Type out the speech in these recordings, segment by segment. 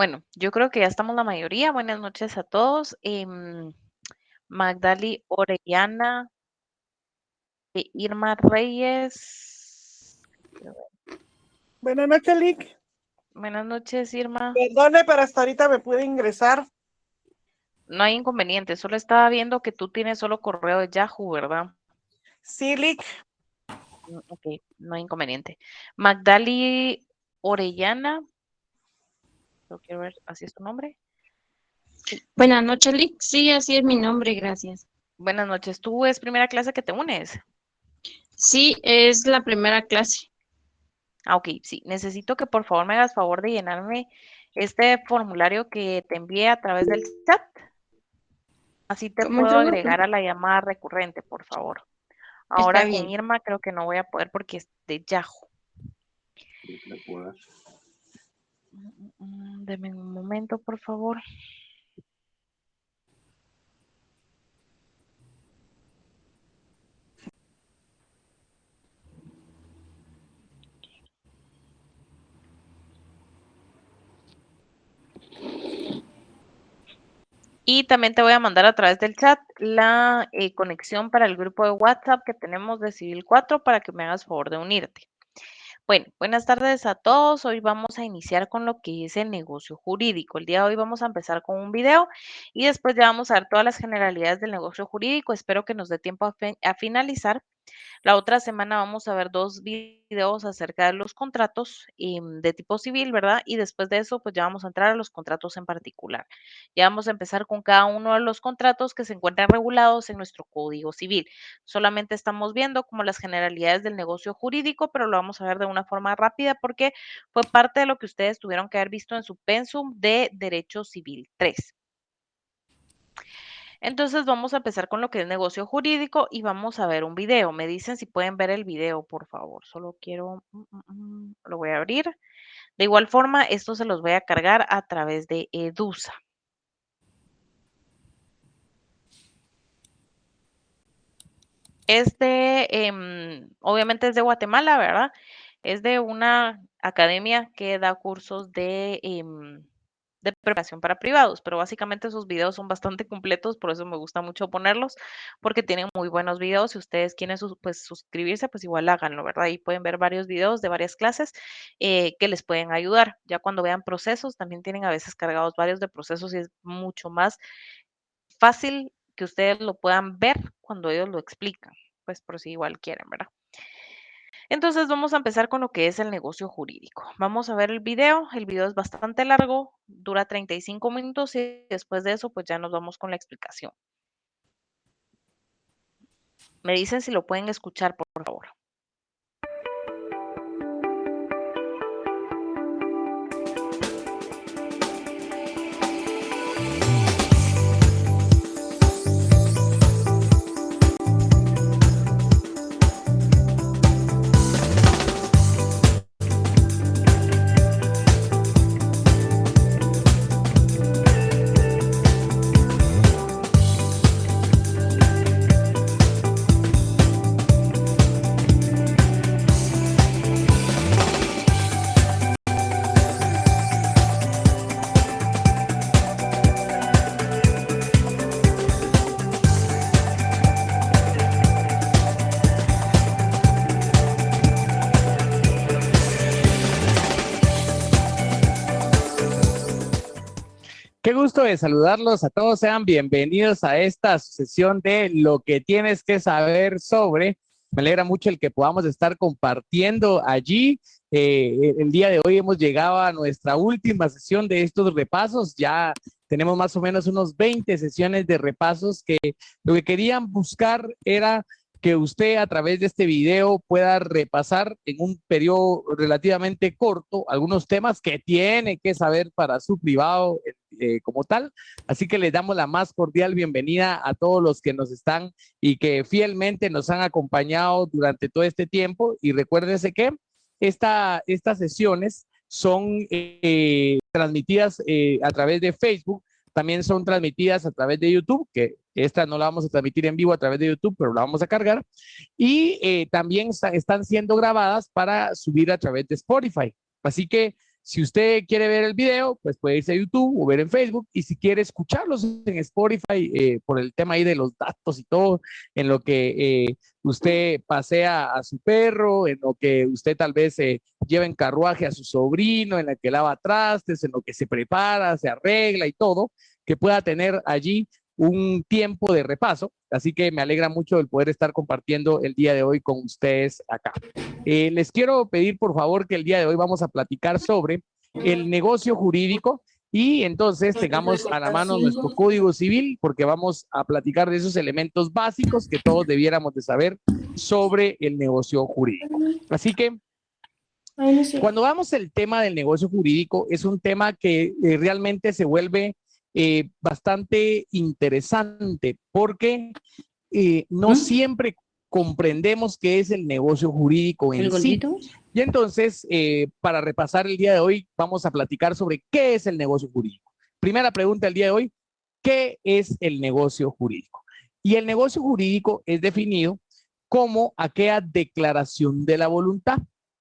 Bueno, yo creo que ya estamos la mayoría. Buenas noches a todos. Magdali Orellana, Irma Reyes. Quiero ver. Buenas noches, Lick. Buenas noches, Irma. Perdone, pero hasta ahorita me pude ingresar. No hay inconveniente, solo estaba viendo que tú tienes solo correo de Yahoo, ¿verdad? Sí, Lick. Ok, no hay inconveniente. Magdali Orellana, lo quiero ver, ¿así es tu nombre? Sí. Buenas noches, Lick. Sí, así es mi nombre, gracias. Buenas noches. ¿Tú es primera clase que te unes? Sí, es la primera clase. Ah, ok, sí. Necesito que por favor me hagas favor de llenarme este formulario que te envié a través del chat. Así te Con puedo mucho gusto. agregar a la llamada recurrente, por favor. Está Ahora con bien. Irma creo que no voy a poder porque es de Yahoo. Deme un momento, por favor. Y también te voy a mandar a través del chat la conexión para el grupo de WhatsApp que tenemos de Civil 4 para que me hagas favor de unirte. Bueno, buenas tardes a todos. Hoy vamos a iniciar con lo que es el negocio jurídico. El día de hoy vamos a empezar con un video y después ya vamos a ver todas las generalidades del negocio jurídico. Espero que nos dé tiempo a finalizar. La otra semana vamos a ver 2 videos acerca de los contratos de tipo civil, ¿verdad? Y después de eso, pues ya vamos a entrar a los contratos en particular. Ya vamos a empezar con cada uno de los contratos que se encuentran regulados en nuestro Código Civil. Solamente estamos viendo como las generalidades del negocio jurídico, pero lo vamos a ver de una forma rápida porque fue parte de lo que ustedes tuvieron que haber visto en su pensum de Derecho Civil 3. Entonces vamos a empezar con lo que es negocio jurídico y vamos a ver un video. Me dicen si pueden ver el video, por favor. Solo quiero, lo voy a abrir. De igual forma, esto se los voy a cargar a través de Edusa. Obviamente es de Guatemala, ¿verdad? Es de una academia que da cursos de preparación para privados, pero básicamente esos videos son bastante completos, por eso me gusta mucho ponerlos, porque tienen muy buenos videos. Si ustedes quieren pues, suscribirse, pues igual háganlo, ¿verdad? Ahí pueden ver varios videos de varias clases que les pueden ayudar. Ya cuando vean procesos, también tienen a veces cargados varios de procesos y es mucho más fácil que ustedes lo puedan ver cuando ellos lo explican, pues por si igual quieren, ¿verdad? Entonces vamos a empezar con lo que es el negocio jurídico. Vamos a ver el video es bastante largo, dura 35 minutos y después de eso pues ya nos vamos con la explicación. Me dicen si lo pueden escuchar, por favor. Qué gusto de saludarlos a todos. Sean bienvenidos a esta sesión de Lo que tienes que saber sobre. Me alegra mucho el que podamos estar compartiendo allí. El día de hoy hemos llegado a nuestra última sesión de estos repasos. Ya tenemos más o menos unos 20 sesiones de repasos que lo que querían buscar era que usted a través de este video pueda repasar en un periodo relativamente corto algunos temas que tiene que saber para su privado como tal. Así que les damos la más cordial bienvenida a todos los que nos están y que fielmente nos han acompañado durante todo este tiempo. Y recuérdense que estas sesiones son transmitidas a través de Facebook, también son transmitidas a través de YouTube, que esta no la vamos a transmitir en vivo a través de YouTube, pero la vamos a cargar. Y también están siendo grabadas para subir a través de Spotify. Así que Si usted quiere ver el video, pues puede irse a YouTube o ver en Facebook. Y si quiere escucharlos en Spotify, por el tema ahí de los datos y todo, en lo que usted pasea a su perro, en lo que usted tal vez lleva en carruaje a su sobrino, en la que lava trastes, en lo que se prepara, se arregla y todo, que pueda tener allí un tiempo de repaso. Así que me alegra mucho el poder estar compartiendo el día de hoy con ustedes acá. Les quiero pedir, por favor, que el día de hoy vamos a platicar sobre el negocio jurídico y entonces tengamos a la mano nuestro Código Civil, porque vamos a platicar de esos elementos básicos que todos debiéramos de saber sobre el negocio jurídico. Así que cuando vamos al tema del negocio jurídico, es un tema que realmente se vuelve bastante interesante, porque no siempre comprendemos qué es el negocio jurídico en sí. Y entonces, para repasar el día de hoy, vamos a platicar sobre qué es el negocio jurídico. Primera pregunta del día de hoy, ¿qué es el negocio jurídico? Y el negocio jurídico es definido como aquella declaración de la voluntad.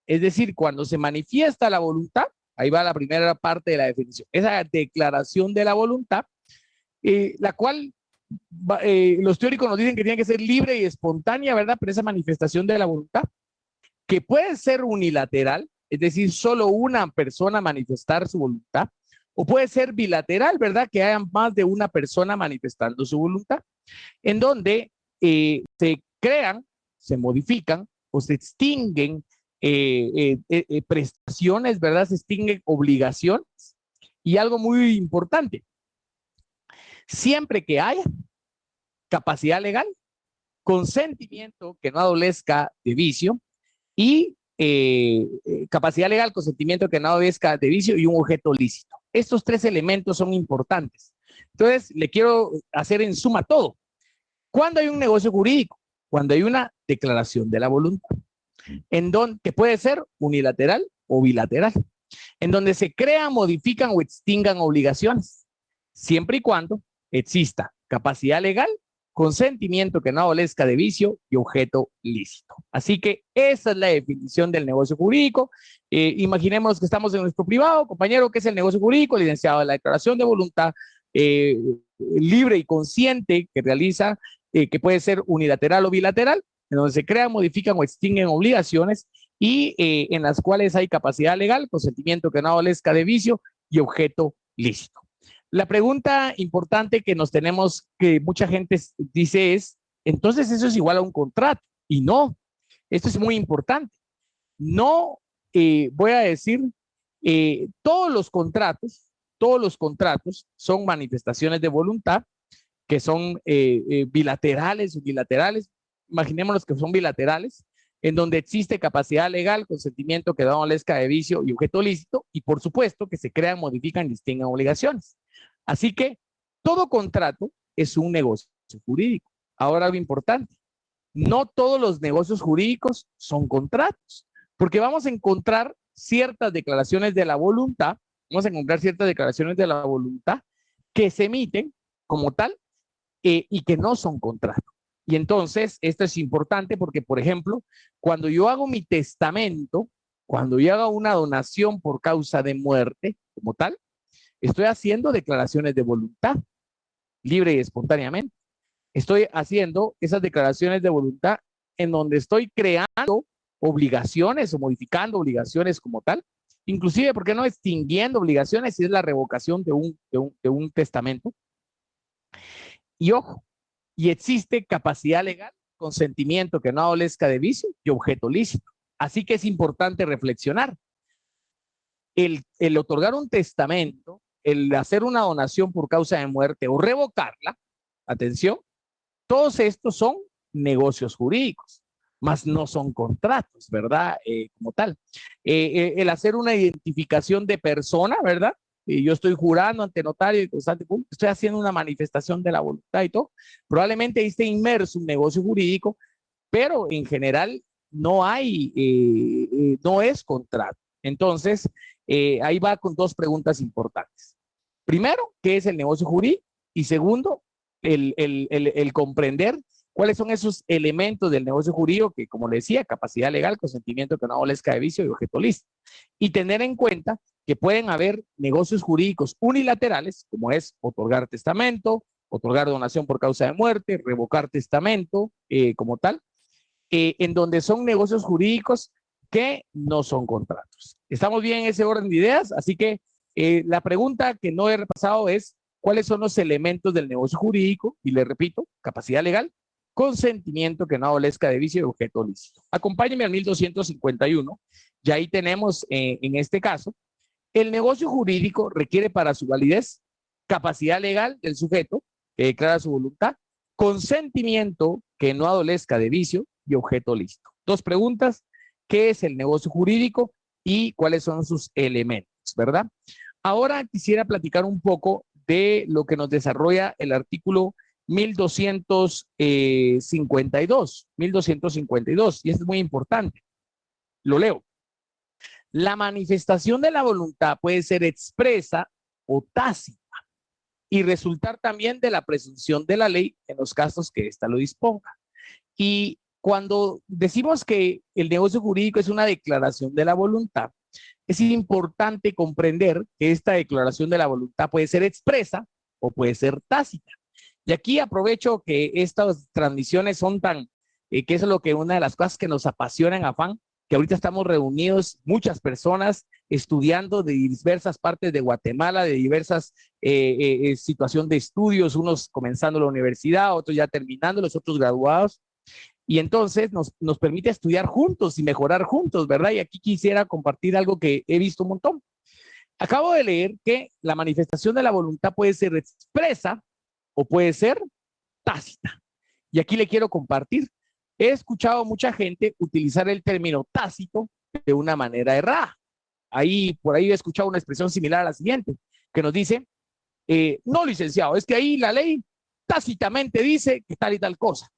Es decir, cuando se manifiesta la voluntad, ahí va la primera parte de la definición, esa declaración de la voluntad, la cual los teóricos nos dicen que tiene que ser libre y espontánea, ¿verdad? Pero esa manifestación de la voluntad, que puede ser unilateral, es decir, solo una persona manifestar su voluntad, o puede ser bilateral, ¿verdad? Que haya más de una persona manifestando su voluntad, en donde se crean, se modifican o se extinguen prestaciones, ¿verdad? Se extinguen obligaciones. Y algo muy importante, siempre que haya capacidad legal, consentimiento que no adolezca de vicio y capacidad legal, consentimiento que no adolezca de vicio y un objeto lícito. Estos tres elementos son importantes. Entonces, le quiero hacer en suma todo. ¿Cuándo hay un negocio jurídico? Cuando hay una declaración de la voluntad, en donde, que puede ser unilateral o bilateral, en donde se crean, modifican o extingan obligaciones, siempre y cuando exista capacidad legal, consentimiento que no adolezca de vicio y objeto lícito. Así que esa es la definición del negocio jurídico. Imaginemos que estamos en nuestro privado, compañero, ¿qué es el negocio jurídico? Licenciado, la declaración de voluntad libre y consciente que realiza, que puede ser unilateral o bilateral, en donde se crean, modifican o extinguen obligaciones y en las cuales hay capacidad legal, consentimiento que no adolezca de vicio y objeto lícito. La pregunta importante que nos tenemos, que mucha gente dice es, entonces eso es igual a un contrato. Y no, esto es muy importante. No, voy a decir, todos los contratos son manifestaciones de voluntad que son bilaterales, unilaterales. Imaginémonos que son bilaterales, en donde existe capacidad legal, consentimiento que no adolezca de vicio y objeto lícito, y por supuesto que se crean, modifican y distinguen obligaciones. Así que todo contrato es un negocio jurídico. Ahora algo importante, no todos los negocios jurídicos son contratos, porque vamos a encontrar ciertas declaraciones de la voluntad, que se emiten como tal y que no son contratos. Y entonces, esto es importante porque, por ejemplo, cuando yo hago mi testamento, cuando yo hago una donación por causa de muerte, como tal, estoy haciendo declaraciones de voluntad, libre y espontáneamente. Estoy haciendo esas declaraciones de voluntad en donde estoy creando obligaciones o modificando obligaciones como tal, inclusive, ¿por qué no extinguiendo obligaciones si es la revocación de un testamento? Y ojo, y existe capacidad legal, consentimiento que no adolezca de vicio y objeto lícito. Así que es importante reflexionar. El otorgar un testamento, el hacer una donación por causa de muerte o revocarla, atención, todos estos son negocios jurídicos, mas no son contratos, ¿verdad? Como tal. El hacer una identificación de persona, ¿verdad? Yo estoy jurando ante notario y constante público, estoy haciendo una manifestación de la voluntad y todo. Probablemente ahí esté inmerso un negocio jurídico, pero en general no es contrato. Entonces, ahí va con dos preguntas importantes. Primero, ¿qué es el negocio jurídico? Y segundo, el comprender cuáles son esos elementos del negocio jurídico que, como le decía, capacidad legal, consentimiento que no adolezca de vicio y objeto lícito. Y tener en cuenta que pueden haber negocios jurídicos unilaterales, como es otorgar testamento, otorgar donación por causa de muerte, revocar testamento como tal, en donde son negocios jurídicos que no son contratos. ¿Estamos bien en ese orden de ideas? Así que la pregunta que no he repasado es, ¿cuáles son los elementos del negocio jurídico? Y le repito, capacidad legal, consentimiento que no adolezca de vicio y objeto lícito. Acompáñenme al 1251, y ahí tenemos en este caso, el negocio jurídico requiere para su validez capacidad legal del sujeto que declara su voluntad, consentimiento que no adolezca de vicio y objeto lícito. Dos preguntas: ¿qué es el negocio jurídico y cuáles son sus elementos, verdad? Ahora quisiera platicar un poco de lo que nos desarrolla el artículo 1252, y esto es muy importante. Lo leo. La manifestación de la voluntad puede ser expresa o tácita y resultar también de la presunción de la ley en los casos que ésta lo disponga. Y cuando decimos que el negocio jurídico es una declaración de la voluntad, es importante comprender que esta declaración de la voluntad puede ser expresa o puede ser tácita. Y aquí aprovecho que estas transmisiones son tan, que es lo que una de las cosas que nos apasiona en Afán, que ahorita estamos reunidos muchas personas estudiando de diversas partes de Guatemala, de diversas situaciones de estudios, unos comenzando la universidad, otros ya terminando, los otros graduados. Y entonces nos permite estudiar juntos y mejorar juntos, ¿verdad? Y aquí quisiera compartir algo que he visto un montón. Acabo de leer que la manifestación de la voluntad puede ser expresa o puede ser tácita. Y aquí le quiero compartir. He escuchado a mucha gente utilizar el término tácito de una manera errada. Por ahí he escuchado una expresión similar a la siguiente, que nos dice, no, licenciado, es que ahí la ley tácitamente dice que tal y tal cosa.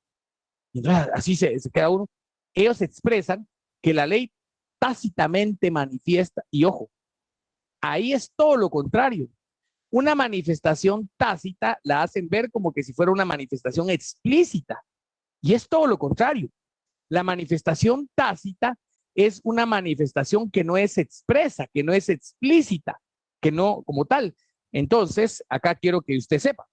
Y entonces así se queda uno. Ellos expresan que la ley tácitamente manifiesta, y ojo, ahí es todo lo contrario. Una manifestación tácita la hacen ver como que si fuera una manifestación explícita. Y es todo lo contrario. La manifestación tácita es una manifestación que no es expresa, que no es explícita, que no como tal. Entonces, acá quiero que usted sepa.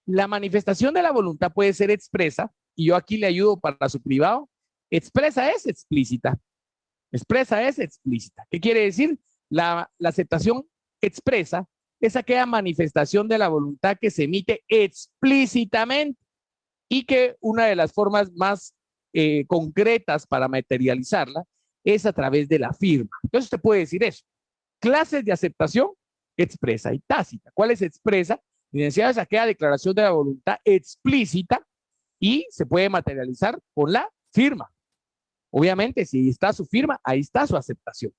La manifestación de la voluntad puede ser expresa, y yo aquí le ayudo para su privado. Expresa es explícita. Expresa es explícita. ¿Qué quiere decir? La aceptación expresa es aquella manifestación de la voluntad que se emite explícitamente, y que una de las formas más concretas para materializarla es a través de la firma. Entonces usted puede decir eso. Clases de aceptación expresa y tácita. ¿Cuál es expresa? Licenciado, es aquella declaración de la voluntad explícita y se puede materializar con la firma. Obviamente, si está su firma, ahí está su aceptación,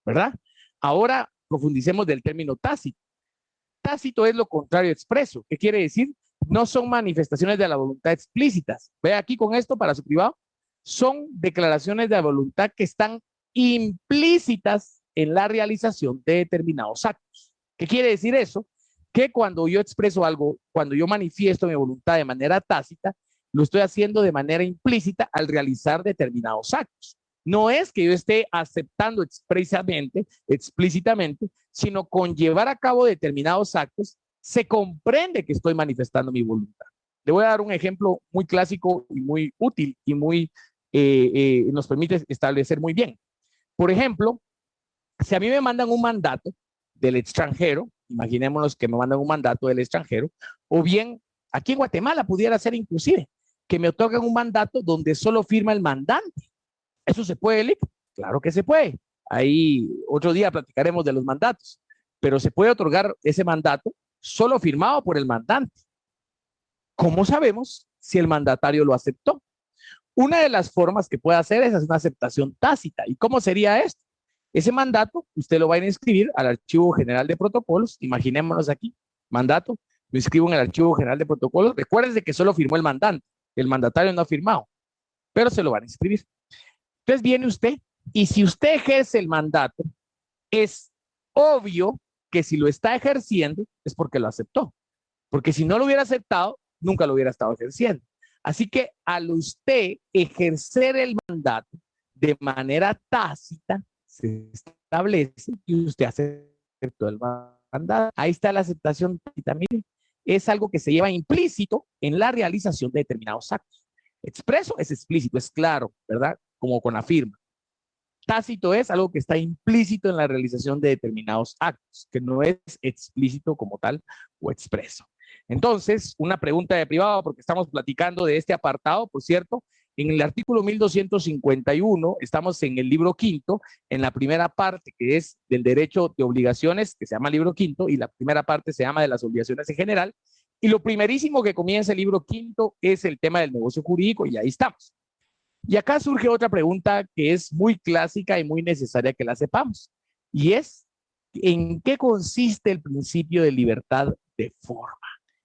¿verdad? Ahora profundicemos del término tácito. Tácito es lo contrario expreso. ¿Qué quiere decir? No son manifestaciones de la voluntad explícitas. Ve aquí con esto para su privado. Son declaraciones de la voluntad que están implícitas en la realización de determinados actos. ¿Qué quiere decir eso? Que cuando yo expreso algo, cuando yo manifiesto mi voluntad de manera tácita, lo estoy haciendo de manera implícita al realizar determinados actos. No es que yo esté aceptando expresamente, explícitamente, sino con llevar a cabo determinados actos, se comprende que estoy manifestando mi voluntad. Le voy a dar un ejemplo muy clásico y muy útil y muy nos permite establecer muy bien. Por ejemplo, si a mí me mandan un mandato del extranjero, imaginémonos que me mandan un mandato del extranjero, o bien aquí en Guatemala pudiera ser inclusive que me otorgan un mandato donde solo firma el mandante. ¿Eso se puede, Lic? Claro que se puede. Ahí otro día platicaremos de los mandatos, pero se puede otorgar ese mandato solo firmado por el mandante. ¿Cómo sabemos si el mandatario lo aceptó? Una de las formas que puede hacer es una aceptación tácita. ¿Y cómo sería esto? Ese mandato usted lo va a inscribir al Archivo General de Protocolos. Imaginémonos aquí, mandato, lo inscribo en el Archivo General de Protocolos. Recuérdense que solo firmó el mandante, el mandatario no ha firmado, pero se lo van a inscribir. Entonces viene usted, y si usted ejerce el mandato, es obvio que si lo está ejerciendo es porque lo aceptó, porque si no lo hubiera aceptado, nunca lo hubiera estado ejerciendo. Así que al usted ejercer el mandato de manera tácita, se establece que usted aceptó acepto el mandato. Ahí está la aceptación tácita, mire. Es algo que se lleva implícito en la realización de determinados actos. Expreso es explícito, es claro, ¿verdad? Como con la firma. Tácito es algo que está implícito en la realización de determinados actos, que no es explícito como tal o expreso. Entonces, una pregunta de privado, porque estamos platicando de este apartado, por cierto, en el artículo 1251, estamos en el libro quinto, en la primera parte que es del derecho de obligaciones, que se llama libro quinto, y la primera parte se llama de las obligaciones en general, y lo primerísimo que comienza el libro quinto es el tema del negocio jurídico, y ahí estamos. Y acá surge otra pregunta que es muy clásica y muy necesaria que la sepamos, y es, ¿en qué consiste el principio de libertad de forma?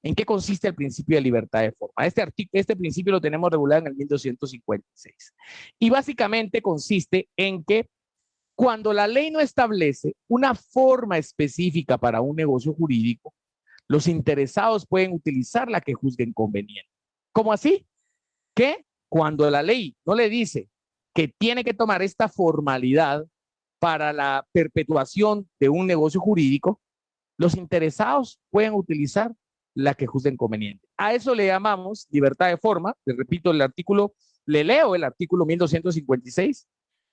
¿En qué consiste el principio de libertad de forma? Este principio lo tenemos regulado en el 1256. Y básicamente consiste en que cuando la ley no establece una forma específica para un negocio jurídico, los interesados pueden utilizar la que juzguen conveniente. ¿Cómo así? Que cuando la ley no le dice que tiene que tomar esta formalidad para la perpetuación de un negocio jurídico, los interesados pueden utilizar la que juzguen conveniente. A eso le llamamos libertad de forma. Le repito el artículo, le leo el artículo 1256.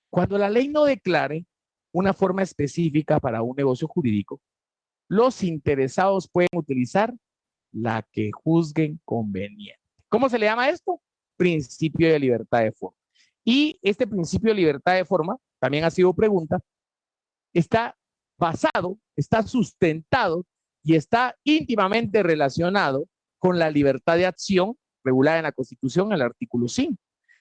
Cuando la ley no declare una forma específica para un negocio jurídico, los interesados pueden utilizar la que juzguen conveniente. ¿Cómo se le llama esto? Principio de libertad de forma. Y este principio de libertad de forma, también ha sido pregunta, está basado, está sustentado y está íntimamente relacionado con la libertad de acción regulada en la Constitución, en el artículo 5.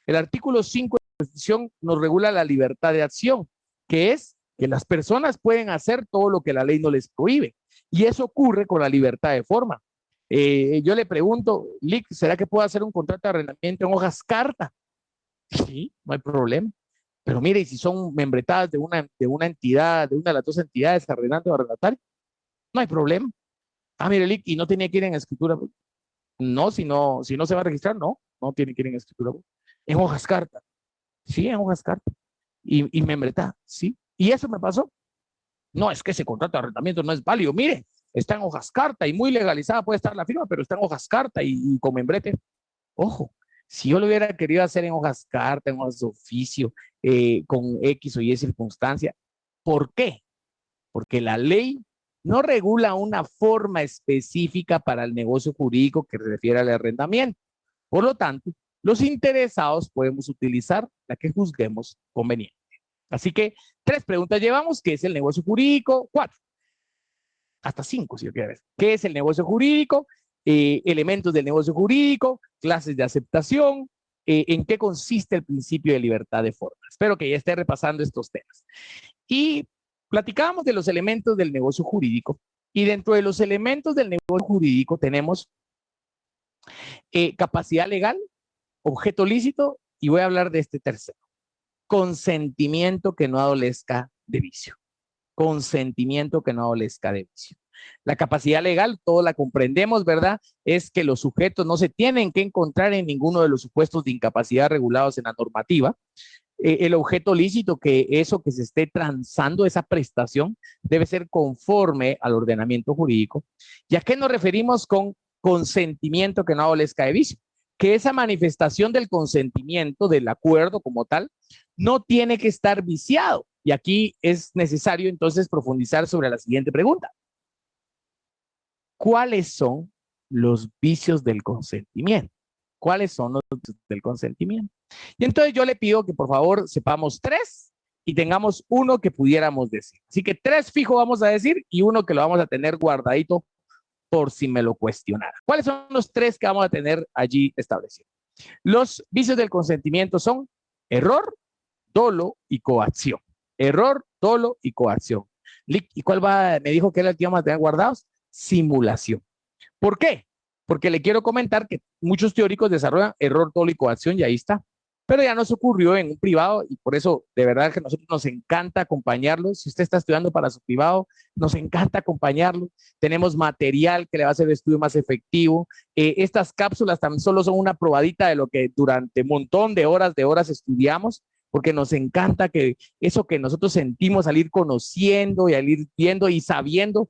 El artículo 5 de la Constitución nos regula la libertad de acción, que es que las personas pueden hacer todo lo que la ley no les prohíbe. Y eso ocurre con la libertad de forma. Yo le pregunto, Lick, ¿será que puedo hacer un contrato de arrendamiento en hojas carta? Sí, no hay problema. Pero mire, y si son membretadas de una entidad, de una de las dos entidades, arrendante o arrendatario, no hay problema. Ah, mire, Lick, ¿y no tenía que ir en escritura? No, si no se va a registrar, no tiene que ir en escritura. En hojas carta. Sí, en hojas carta. Y membretada, sí. ¿Y eso me pasó? No, es que ese contrato de arrendamiento no es válido. Mire, está en hojas carta y muy legalizada puede estar la firma, pero está en hojas carta y con membrete. Ojo, si yo lo hubiera querido hacer en hojas carta, en hojas de oficio, con X o Y circunstancia, ¿por qué? Porque la ley no regula una forma específica para el negocio jurídico que se refiere al arrendamiento. Por lo tanto, los interesados podemos utilizar la que juzguemos conveniente. Así que 3 preguntas llevamos. ¿Qué es el negocio jurídico? 4. Hasta 5, si yo quiero ver. ¿Qué es el negocio jurídico? Elementos del negocio jurídico, clases de aceptación, en qué consiste el principio de libertad de forma. Espero que ya esté repasando estos temas. Y platicábamos de los elementos del negocio jurídico, y dentro de los elementos del negocio jurídico tenemos capacidad legal, objeto lícito, y voy a hablar de este tercero. Consentimiento que no adolezca de vicio. Consentimiento que no adolezca de vicio. La capacidad legal, todos la comprendemos, ¿verdad? Es que los sujetos no se tienen que encontrar en ninguno de los supuestos de incapacidad regulados en la normativa. El objeto lícito, que eso que se esté transando, esa prestación, debe ser conforme al ordenamiento jurídico. ¿Y a qué nos referimos con consentimiento que no adolezca de vicio? Que esa manifestación del consentimiento, del acuerdo como tal, no tiene que estar viciado. Y aquí es necesario entonces profundizar sobre la siguiente pregunta. ¿Cuáles son los vicios del consentimiento? ¿Cuáles son los vicios del consentimiento? Y entonces yo le pido que por favor sepamos 3 y tengamos uno que pudiéramos decir. Así que 3 fijo vamos a decir y uno que lo vamos a tener guardadito por si me lo cuestionara. ¿Cuáles son los 3 que vamos a tener allí establecidos? Los vicios del consentimiento son error, dolo y coacción. Error, dolo y coacción. ¿Y cuál me dijo que era el que íbamos a tener guardados? Simulación. ¿Por qué? Porque le quiero comentar que muchos teóricos desarrollan error, dolo y coacción y ahí está. Pero ya nos ocurrió en un privado y por eso de verdad que a nosotros nos encanta acompañarlos. Si usted está estudiando para su privado, nos encanta acompañarlo. Tenemos material que le va a hacer el estudio más efectivo. Estas cápsulas tan solo son una probadita de lo que durante un montón de horas estudiamos. porque nos encanta que eso que nosotros sentimos al ir conociendo y al ir viendo y sabiendo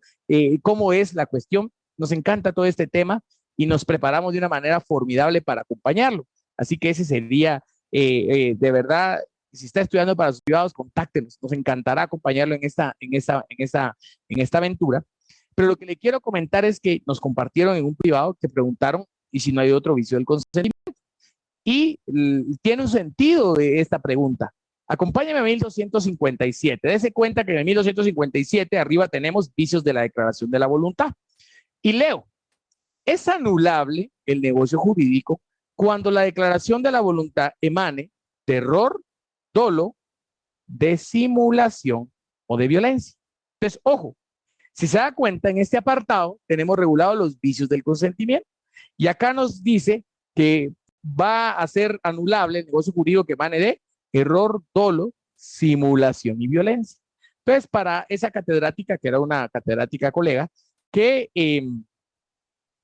cómo es la cuestión, nos encanta todo este tema y nos preparamos de una manera formidable para acompañarlo. Así que ese sería, de verdad, si está estudiando para sus privados, contáctenos, nos encantará acompañarlo en esta aventura. Pero lo que le quiero comentar es que nos compartieron en un privado que preguntaron, ¿y si no hay otro vicio del consentimiento? Y tiene un sentido de esta pregunta. Acompáñame a 1257. Dese cuenta que en el 1257 arriba tenemos vicios de la declaración de la voluntad. Y leo, es anulable el negocio jurídico cuando la declaración de la voluntad emane de error, dolo, de simulación o de violencia. Entonces, ojo, si se da cuenta, en este apartado tenemos regulados los vicios del consentimiento. Y acá nos dice que va a ser anulable el negocio jurídico que emane de error, dolo, simulación y violencia. Entonces, para esa catedrática, que era una catedrática colega, que,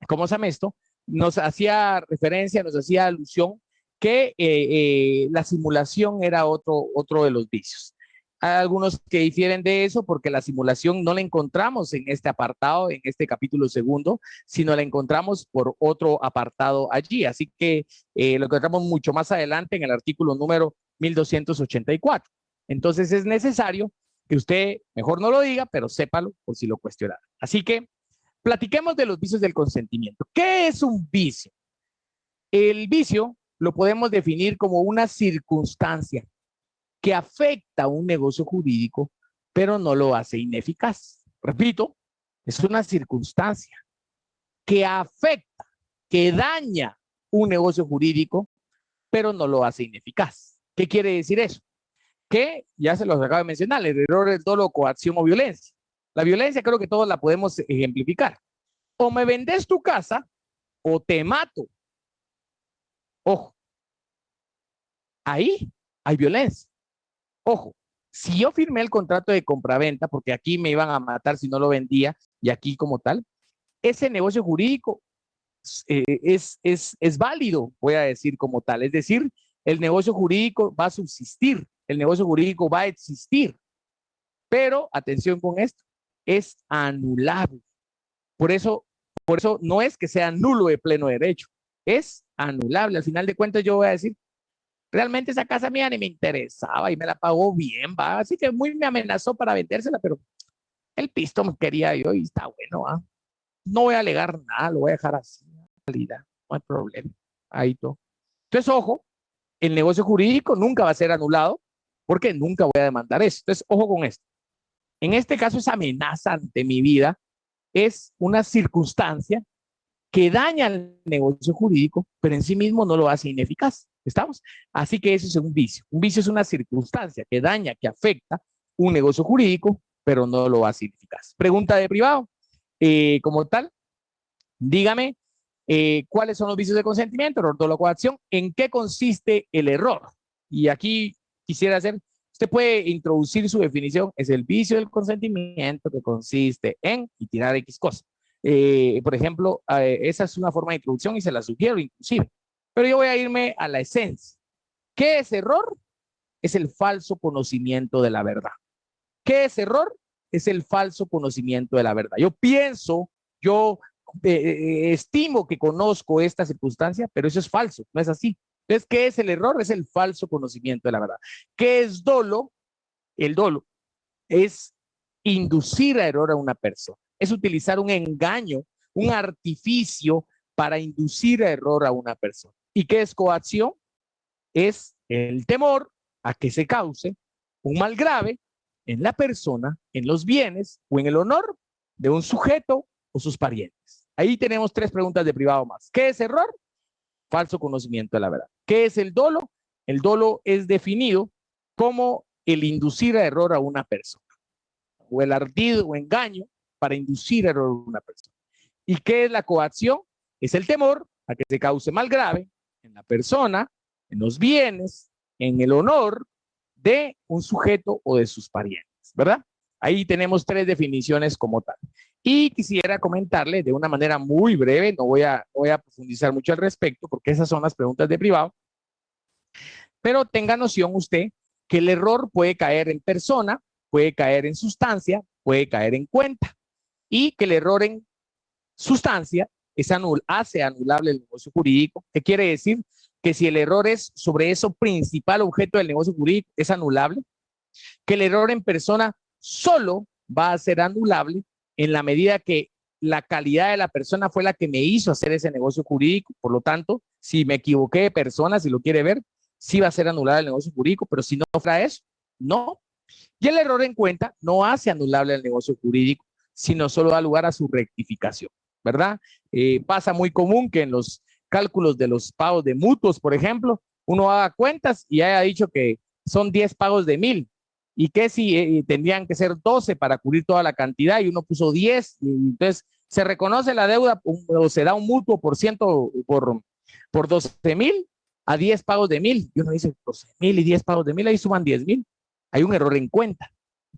¿cómo se llama esto? Nos hacía referencia, nos hacía alusión que la simulación era otro de los vicios. Hay algunos que difieren de eso porque la simulación no la encontramos en este apartado, en este capítulo segundo, sino la encontramos por otro apartado allí. Así que lo encontramos mucho más adelante en el artículo número 1284. Entonces es necesario que usted mejor no lo diga, pero sépalo por si lo cuestionara. Así que platiquemos de los vicios del consentimiento. ¿Qué es un vicio? El vicio lo podemos definir como una circunstancia que afecta un negocio jurídico, pero no lo hace ineficaz. Repito, es una circunstancia que afecta, que daña un negocio jurídico, pero no lo hace ineficaz. ¿Qué quiere decir eso? Que, ya se los acabo de mencionar, el error es dolo, coacción o violencia. La violencia creo que todos la podemos ejemplificar. O me vendes tu casa o te mato. Ojo, ahí hay violencia. Ojo, si yo firmé el contrato de compraventa, porque aquí me iban a matar si no lo vendía, y aquí como tal, ese negocio jurídico es válido, voy a decir como tal. Es decir, el negocio jurídico va a subsistir, el negocio jurídico va a existir. Pero, atención con esto, es anulable. Por eso no es que sea nulo de pleno derecho, es anulable. Al final de cuentas yo voy a decir, realmente esa casa mía ni me interesaba y me la pagó bien, va. Así que muy me amenazó para vendérsela, pero el pisto me quería yo y está bueno, ¿va? No voy a alegar nada, lo voy a dejar así, no hay problema. Ahí todo. Entonces, ojo, el negocio jurídico nunca va a ser anulado porque nunca voy a demandar eso. Entonces, ojo con esto. En este caso, esa amenaza ante mi vida es una circunstancia que daña el negocio jurídico, pero en sí mismo no lo hace ineficaz. ¿Estamos? Así que eso es un vicio. Un vicio es una circunstancia que daña, que afecta un negocio jurídico, pero no lo hace ineficaz. Pregunta de privado. Como tal, dígame cuáles son los vicios de consentimiento, error, dolo, coacción, en qué consiste el error. Y aquí quisiera hacer, usted puede introducir su definición, es el vicio del consentimiento que consiste en y tirar X cosa. Por ejemplo, esa es una forma de introducción y se la sugiero inclusive. Pero yo voy a irme a la esencia. ¿Qué es error? Es el falso conocimiento de la verdad. ¿Qué es error? Es el falso conocimiento de la verdad. Yo pienso, yo estimo que conozco esta circunstancia, pero eso es falso, no es así. Entonces, ¿qué es el error? Es el falso conocimiento de la verdad. ¿Qué es dolo? El dolo es inducir a error a una persona. Es utilizar un engaño, un artificio para inducir a error a una persona. ¿Y qué es coacción? Es el temor a que se cause un mal grave en la persona, en los bienes o en el honor de un sujeto o sus parientes. Ahí tenemos 3 preguntas de privado más. ¿Qué es error? Falso conocimiento de la verdad. ¿Qué es el dolo? El dolo es definido como el inducir a error a una persona o el ardid o engaño para inducir a error a una persona. ¿Y qué es la coacción? Es el temor a que se cause mal grave en la persona, en los bienes, en el honor de un sujeto o de sus parientes, ¿verdad? Ahí tenemos 3 definiciones como tal. Y quisiera comentarle de una manera muy breve, no voy a profundizar mucho al respecto porque esas son las preguntas de privado, pero tenga noción usted que el error puede caer en persona, puede caer en sustancia, puede caer en cuenta, y que el error en sustancia hace anulable el negocio jurídico. ¿Qué quiere decir? Que si el error es sobre eso principal objeto del negocio jurídico, es anulable. Que el error en persona solo va a ser anulable en la medida que la calidad de la persona fue la que me hizo hacer ese negocio jurídico. Por lo tanto, si me equivoqué de persona, si lo quiere ver, sí va a ser anulable el negocio jurídico, pero si no fuera eso, no. Y el error en cuenta no hace anulable el negocio jurídico, sino solo da lugar a su rectificación, ¿verdad? Pasa muy común que en los cálculos de los pagos de mutuos, por ejemplo, uno haga cuentas y haya dicho que son 10 pagos de 1,000 y que si tendrían que ser 12 para cubrir toda la cantidad y uno puso 10, y entonces se reconoce la deuda o se da un mutuo por 12,000 a 10 pagos de 1,000 y uno dice 12,000 y 10 pagos de 1,000, ahí suman 10,000. Hay un error en cuenta,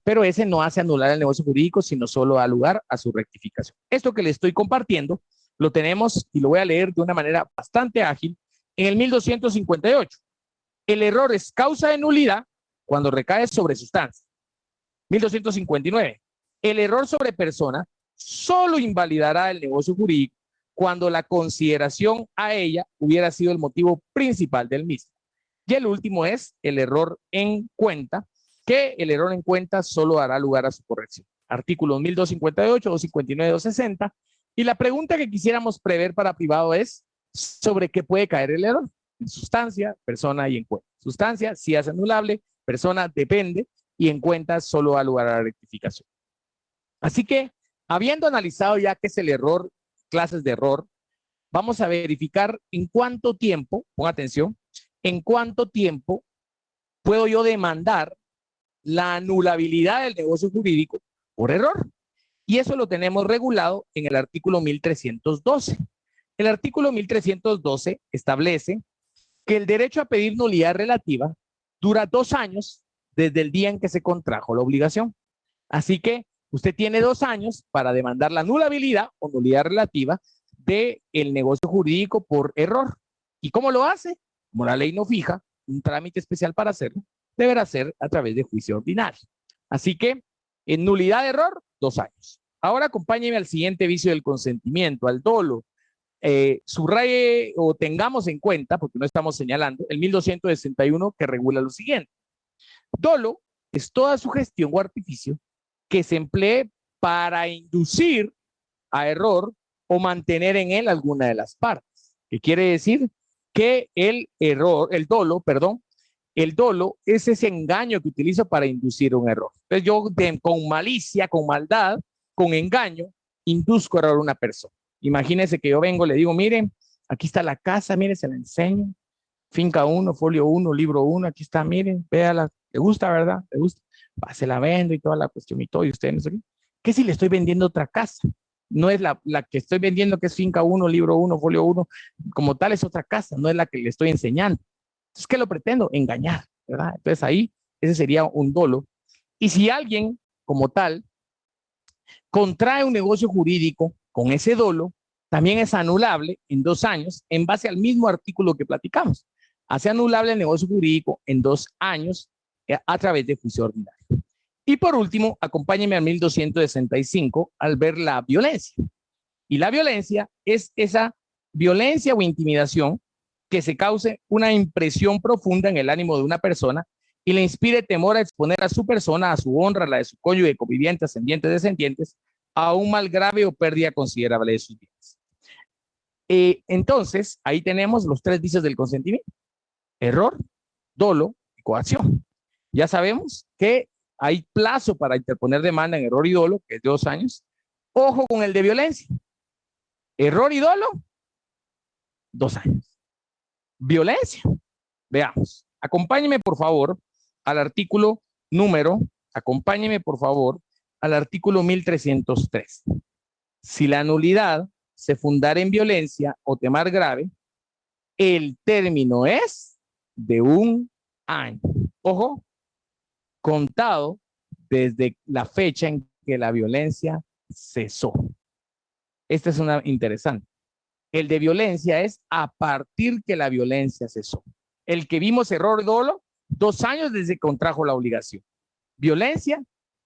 pero ese no hace anular el negocio jurídico, sino solo da lugar a su rectificación. Esto que le estoy compartiendo lo tenemos, y lo voy a leer de una manera bastante ágil, en el 1258. El error es causa de nulidad cuando recae sobre sustancia. 1259. El error sobre persona solo invalidará el negocio jurídico cuando la consideración a ella hubiera sido el motivo principal del mismo. Y el último es el error en cuenta, que el error en cuenta solo dará lugar a su corrección. Artículos 1258, 259, 260. Y la pregunta que quisiéramos prever para privado es sobre qué puede caer el error. En sustancia, persona y en cuenta. Sustancia sí es anulable, persona depende y en cuenta solo da lugar a la rectificación. Así que, habiendo analizado ya qué es el error, clases de error, vamos a verificar en cuánto tiempo, ponga atención, en cuánto tiempo puedo yo demandar la anulabilidad del negocio jurídico por error. Y eso lo tenemos regulado en el artículo 1312. El artículo 1312 establece que el derecho a pedir nulidad relativa dura 2 años desde el día en que se contrajo la obligación. Así que usted tiene 2 años para demandar la anulabilidad o nulidad relativa del negocio jurídico por error. ¿Y cómo lo hace? Como la ley no fija un trámite especial para hacerlo, deberá ser a través de juicio ordinario. Así que en nulidad de error, 2 años. Ahora acompáñeme al siguiente vicio del consentimiento, al dolo. Subraye o tengamos en cuenta, porque no estamos señalando, el 1261 que regula lo siguiente. Dolo es toda sugestión o artificio que se emplee para inducir a error o mantener en él alguna de las partes. ¿Qué quiere decir? Que el dolo es ese engaño que utilizo para inducir un error. Entonces yo con malicia, con maldad, con engaño, induzco error a una persona. Imagínense que yo vengo, le digo, miren, aquí está la casa, miren, se la enseño. Finca 1, folio 1, libro 1, aquí está, miren, véala. ¿Le gusta, verdad? ¿Le gusta? Se la vendo y toda la cuestión y todo, y usted no sé qué. ¿Qué si le estoy vendiendo otra casa? No es la que estoy vendiendo, que es finca 1, libro 1, folio 1, como tal es otra casa, no es la que le estoy enseñando. Entonces, ¿qué lo pretendo? Engañar, ¿verdad? Entonces ahí, ese sería un dolo. Y si alguien, como tal, contrae un negocio jurídico con ese dolo, también es anulable en 2 años en base al mismo artículo que platicamos. Hace anulable el negocio jurídico en 2 años a través de juicio ordinario. Y por último, acompáñenme al 1265 al ver la violencia. Y la violencia es esa violencia o intimidación que se cause una impresión profunda en el ánimo de una persona y le inspire temor a exponer a su persona, a su honra, a la de su cónyuge, conviviente, ascendientes, descendientes, a un mal grave o pérdida considerable de sus bienes. Entonces, ahí tenemos los 3 vicios del consentimiento: error, dolo y coacción. Ya sabemos que hay plazo para interponer demanda en error y dolo, que es de 2 años. Ojo con el de violencia. Error y dolo, 2 años. Violencia, veamos. Acompáñeme, por favor, al artículo al artículo 1303. Si la nulidad se fundara en violencia o temor grave, el término es de 1 año. Ojo, contado desde la fecha en que la violencia cesó. Esta es una interesante. El de violencia es a partir que la violencia cesó. El que vimos error dolo, 2 años desde que contrajo la obligación. Violencia,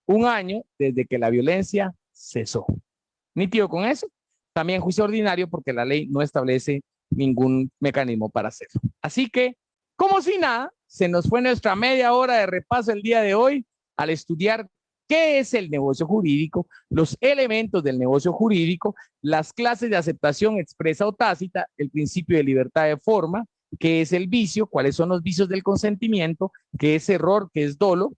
1 año desde que la violencia cesó. ¿Nítido con eso? También juicio ordinario porque la ley no establece ningún mecanismo para hacerlo. Así que, como si nada, se nos fue nuestra media hora de repaso el día de hoy al estudiar qué es el negocio jurídico, los elementos del negocio jurídico, las clases de aceptación expresa o tácita, el principio de libertad de forma, qué es el vicio, cuáles son los vicios del consentimiento, qué es error, qué es dolo,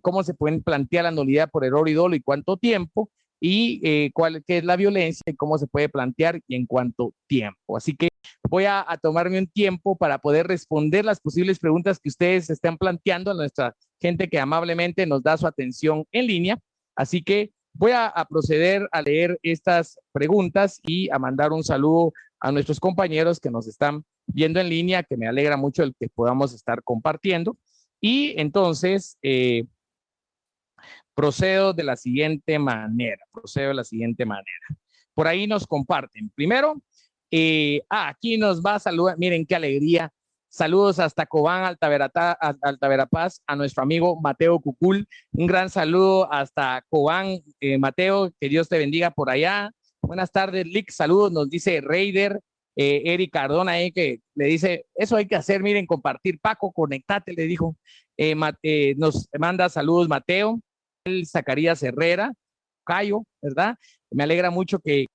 cómo se pueden plantear la nulidad por error y dolo y cuánto tiempo, y qué es la violencia y cómo se puede plantear y en cuánto tiempo. Así que voy a tomarme un tiempo para poder responder las posibles preguntas que ustedes están planteando a nuestra gente que amablemente nos da su atención en línea. Así que voy a proceder a leer estas preguntas y a mandar un saludo a nuestros compañeros que nos están viendo en línea, que me alegra mucho el que podamos estar compartiendo. Y entonces, procedo de la siguiente manera. Por ahí nos comparten. Primero, aquí nos va a saludar. Miren qué alegría. Saludos hasta Cobán, Alta Verapaz, a nuestro amigo Mateo Cucul. Un gran saludo hasta Cobán, Mateo, que Dios te bendiga por allá. Buenas tardes, Lick. Saludos, nos dice Raider. Eric Cardona ahí que le dice, eso hay que hacer, miren, compartir. Paco, conectate, le dijo. Nos manda saludos Mateo. Zacarías Herrera, Cayo, ¿verdad? Me alegra mucho que...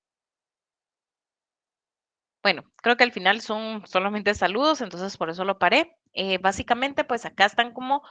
Bueno, creo que al final son solamente saludos, entonces por eso lo paré. Básicamente, pues acá están como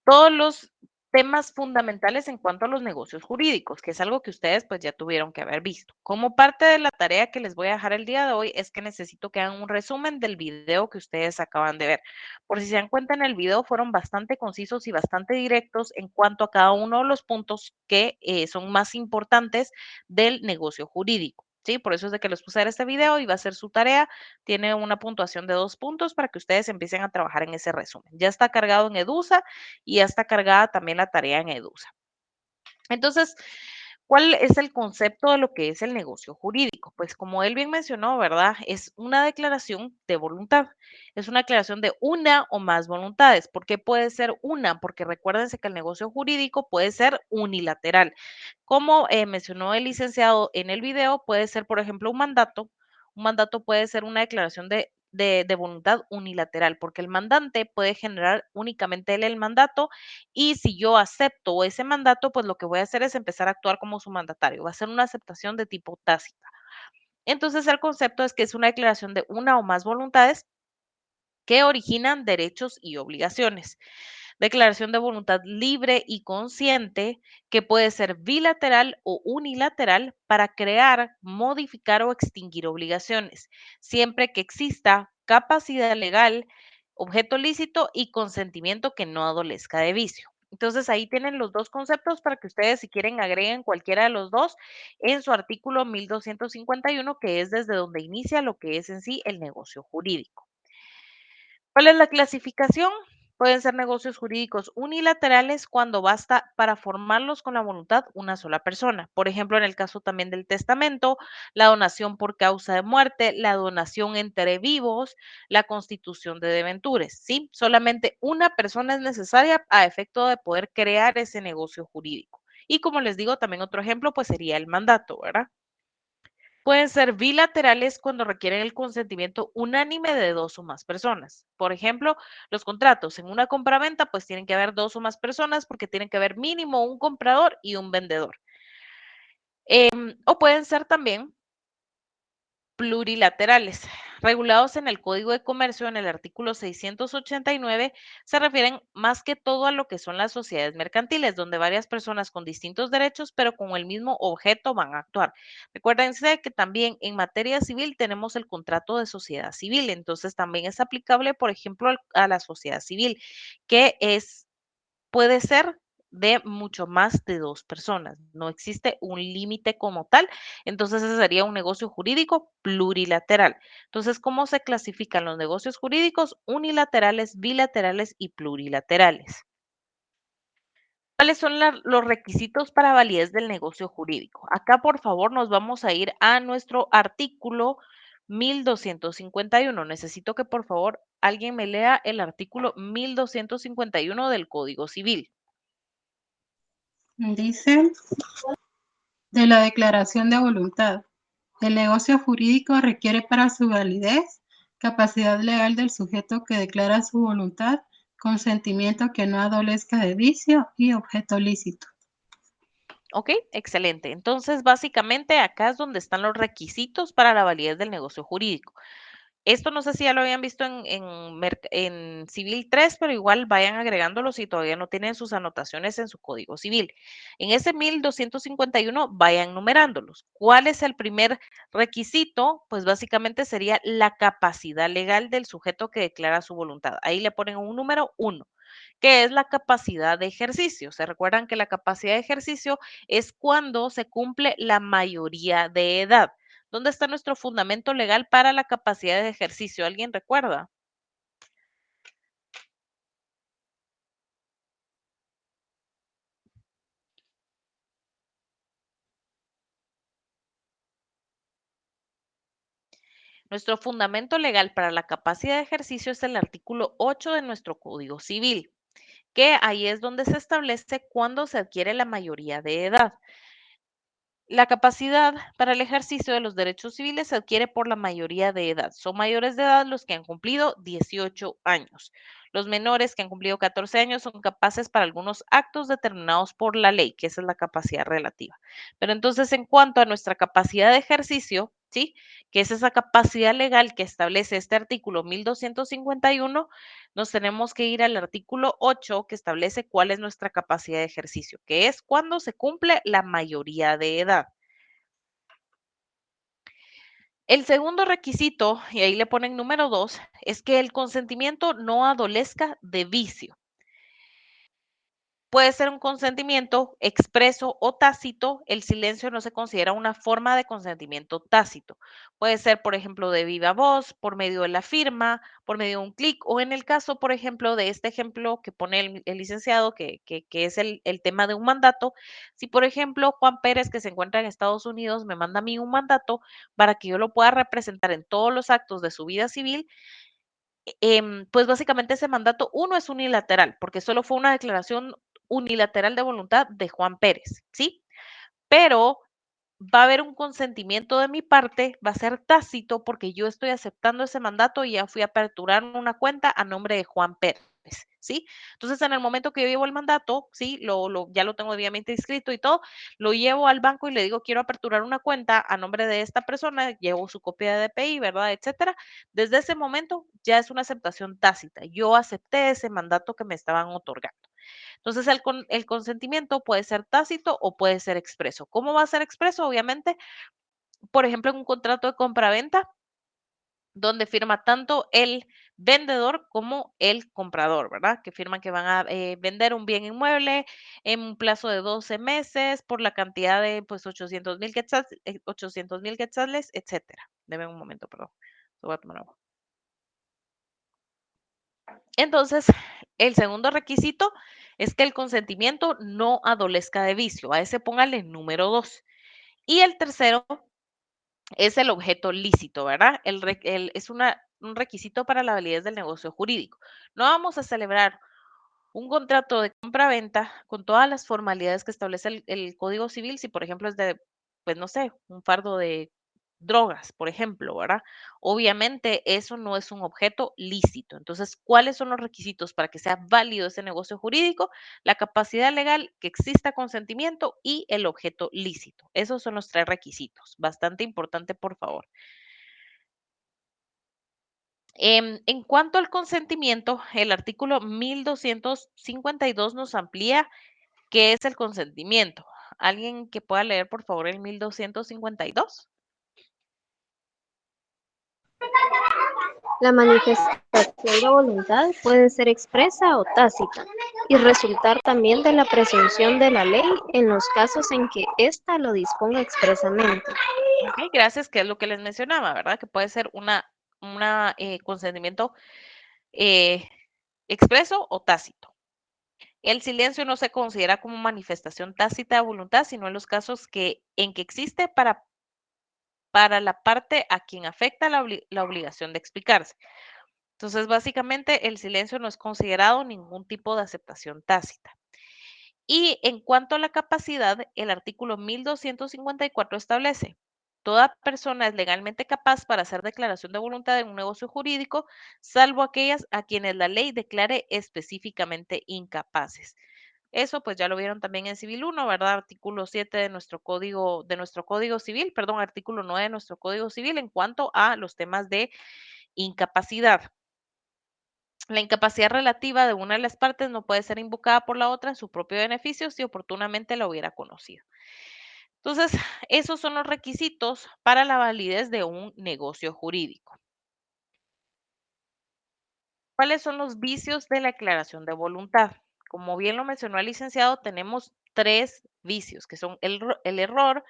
todos los temas fundamentales en cuanto a los negocios jurídicos, que es algo que ustedes pues ya tuvieron que haber visto. Como parte de la tarea que les voy a dejar el día de hoy es que necesito que hagan un resumen del video que ustedes acaban de ver. Por si se dan cuenta, en el video fueron bastante concisos y bastante directos en cuanto a cada uno de los puntos que son más importantes del negocio jurídico. Sí, por eso es de que les puse a ver este video y va a ser su tarea. Tiene una puntuación de 2 puntos para que ustedes empiecen a trabajar en ese resumen. Ya está cargado en Edusa y ya está cargada también la tarea en Edusa. Entonces, ¿cuál es el concepto de lo que es el negocio jurídico? Pues como él bien mencionó, ¿verdad? Es una declaración de voluntad. Es una declaración de una o más voluntades. ¿Por qué puede ser una? Porque recuérdense que el negocio jurídico puede ser unilateral. Como mencionó el licenciado en el video, puede ser, por ejemplo, un mandato. Un mandato puede ser una declaración de voluntad unilateral, porque el mandante puede generar únicamente él el mandato y si yo acepto ese mandato, pues lo que voy a hacer es empezar a actuar como su mandatario. Va a ser una aceptación de tipo tácita. Entonces, el concepto es que es una declaración de una o más voluntades que originan derechos y obligaciones. Declaración de voluntad libre y consciente que puede ser bilateral o unilateral para crear, modificar o extinguir obligaciones, siempre que exista capacidad legal, objeto lícito y consentimiento que no adolezca de vicio. Entonces ahí tienen los dos conceptos para que ustedes si quieren agreguen cualquiera de los dos en su artículo 1251, que es desde donde inicia lo que es en sí el negocio jurídico. ¿Cuál es la clasificación? Pueden ser negocios jurídicos unilaterales cuando basta para formarlos con la voluntad una sola persona. Por ejemplo, en el caso también del testamento, la donación por causa de muerte, la donación entre vivos, la constitución de deventures. ¿Sí? Solamente una persona es necesaria a efecto de poder crear ese negocio jurídico. Y como les digo, también otro ejemplo pues sería el mandato, ¿verdad? Pueden ser bilaterales cuando requieren el consentimiento unánime de 2 o más personas. Por ejemplo, los contratos en una compraventa, pues tienen que haber 2 o más personas porque tienen que haber mínimo un comprador y un vendedor. O pueden ser también plurilaterales, regulados en el Código de Comercio en el artículo 689, se refieren más que todo a lo que son las sociedades mercantiles, donde varias personas con distintos derechos, pero con el mismo objeto van a actuar. Recuérdense que también en materia civil tenemos el contrato de sociedad civil, entonces también es aplicable, por ejemplo, a la sociedad civil, que puede ser de mucho más de 2 personas. No existe un límite como tal. Entonces, ese sería un negocio jurídico plurilateral. Entonces, ¿cómo se clasifican los negocios jurídicos? Unilaterales, bilaterales y plurilaterales. ¿Cuáles son los requisitos para validez del negocio jurídico? Acá, por favor, nos vamos a ir a nuestro artículo 1251. Necesito que por favor alguien me lea el artículo 1251 del Código Civil. Dice, de la declaración de voluntad. El negocio jurídico requiere para su validez capacidad legal del sujeto que declara su voluntad, consentimiento que no adolezca de vicio y objeto lícito. Ok, excelente. Entonces, básicamente acá es donde están los requisitos para la validez del negocio jurídico. Esto no sé si ya lo habían visto en Civil 3, pero igual vayan agregándolo si todavía no tienen sus anotaciones en su Código Civil. En ese 1251 vayan numerándolos. ¿Cuál es el primer requisito? Pues básicamente sería la capacidad legal del sujeto que declara su voluntad. Ahí le ponen un número 1, que es la capacidad de ejercicio. ¿Se recuerdan que la capacidad de ejercicio es cuando se cumple la mayoría de edad? ¿Dónde está nuestro fundamento legal para la capacidad de ejercicio? ¿Alguien recuerda? Nuestro fundamento legal para la capacidad de ejercicio es el artículo 8 de nuestro Código Civil, que ahí es donde se establece cuándo se adquiere la mayoría de edad. La capacidad para el ejercicio de los derechos civiles se adquiere por la mayoría de edad. Son mayores de edad los que han cumplido 18 años. Los menores que han cumplido 14 años son capaces para algunos actos determinados por la ley, que esa es la capacidad relativa. Pero entonces, en cuanto a nuestra capacidad de ejercicio, ¿sí? Que es esa capacidad legal que establece este artículo 1251, nos tenemos que ir al artículo 8 que establece cuál es nuestra capacidad de ejercicio, que es cuando se cumple la mayoría de edad. El segundo requisito, y ahí le ponen número 2, es que el consentimiento no adolezca de vicio. Puede ser un consentimiento expreso o tácito. El silencio no se considera una forma de consentimiento tácito. Puede ser, por ejemplo, de viva voz, por medio de la firma, por medio de un clic, o en el caso, por ejemplo, de este ejemplo que pone el licenciado, que es el tema de un mandato. Si, por ejemplo, Juan Pérez, que se encuentra en Estados Unidos, me manda a mí un mandato para que yo lo pueda representar en todos los actos de su vida civil, pues básicamente ese mandato, uno, es unilateral, porque solo fue una declaración unilateral de voluntad de Juan Pérez, ¿sí? Pero va a haber un consentimiento de mi parte, va a ser tácito porque yo estoy aceptando ese mandato y ya fui a aperturar una cuenta a nombre de Juan Pérez, ¿sí? Entonces, en el momento que yo llevo el mandato, ¿sí? Ya lo tengo debidamente inscrito y todo, lo llevo al banco y le digo, quiero aperturar una cuenta a nombre de esta persona, llevo su copia de DPI, ¿verdad? Etcétera. Desde ese momento ya es una aceptación tácita. Yo acepté ese mandato que me estaban otorgando. Entonces, el consentimiento puede ser tácito o puede ser expreso. ¿Cómo va a ser expreso? Obviamente, por ejemplo, en un contrato de compraventa, donde firma tanto el vendedor como el comprador, ¿verdad? Que firman que van a vender un bien inmueble en un plazo de 12 meses por la cantidad de, pues, 800,000 quetzales, etcétera. Deme un momento, perdón. Lo voy a tomar agua. Entonces, el segundo requisito es que el consentimiento no adolezca de vicio. A ese póngale número 2. Y el tercero es el objeto lícito, ¿verdad? Es un requisito para la validez del negocio jurídico. No vamos a celebrar un contrato de compra-venta con todas las formalidades que establece el Código Civil, si por ejemplo es de, pues no sé, un fardo de drogas, por ejemplo, ¿verdad? Obviamente eso no es un objeto lícito. Entonces, ¿cuáles son los requisitos para que sea válido ese negocio jurídico? La capacidad legal, que exista consentimiento y el objeto lícito. Esos son los 3 requisitos. Bastante importante, por favor. En cuanto al consentimiento, el artículo 1252 nos amplía qué es el consentimiento. ¿Alguien que pueda leer, por favor, el 1252? La manifestación de voluntad puede ser expresa o tácita y resultar también de la presunción de la ley en los casos en que ésta lo disponga expresamente. Ok, gracias, que es lo que les mencionaba, ¿verdad? Que puede ser una consentimiento eh, expreso o tácito. El silencio no se considera como manifestación tácita de voluntad, sino en los casos en que existe para para la parte a quien afecta la obligación de explicarse. Entonces, básicamente, el silencio no es considerado ningún tipo de aceptación tácita. Y en cuanto a la capacidad, el artículo 1254 establece: toda persona es legalmente capaz para hacer declaración de voluntad en un negocio jurídico, salvo aquellas a quienes la ley declare específicamente incapaces. Eso pues ya lo vieron también en Civil 1, ¿verdad? Artículo 7 de nuestro código civil, perdón, artículo 9 de nuestro Código Civil en cuanto a los temas de incapacidad. La incapacidad relativa de una de las partes no puede ser invocada por la otra en su propio beneficio si oportunamente la hubiera conocido. Entonces, esos son los requisitos para la validez de un negocio jurídico. ¿Cuáles son los vicios de la declaración de voluntad? Como bien lo mencionó el licenciado, tenemos 3 vicios, que son el error,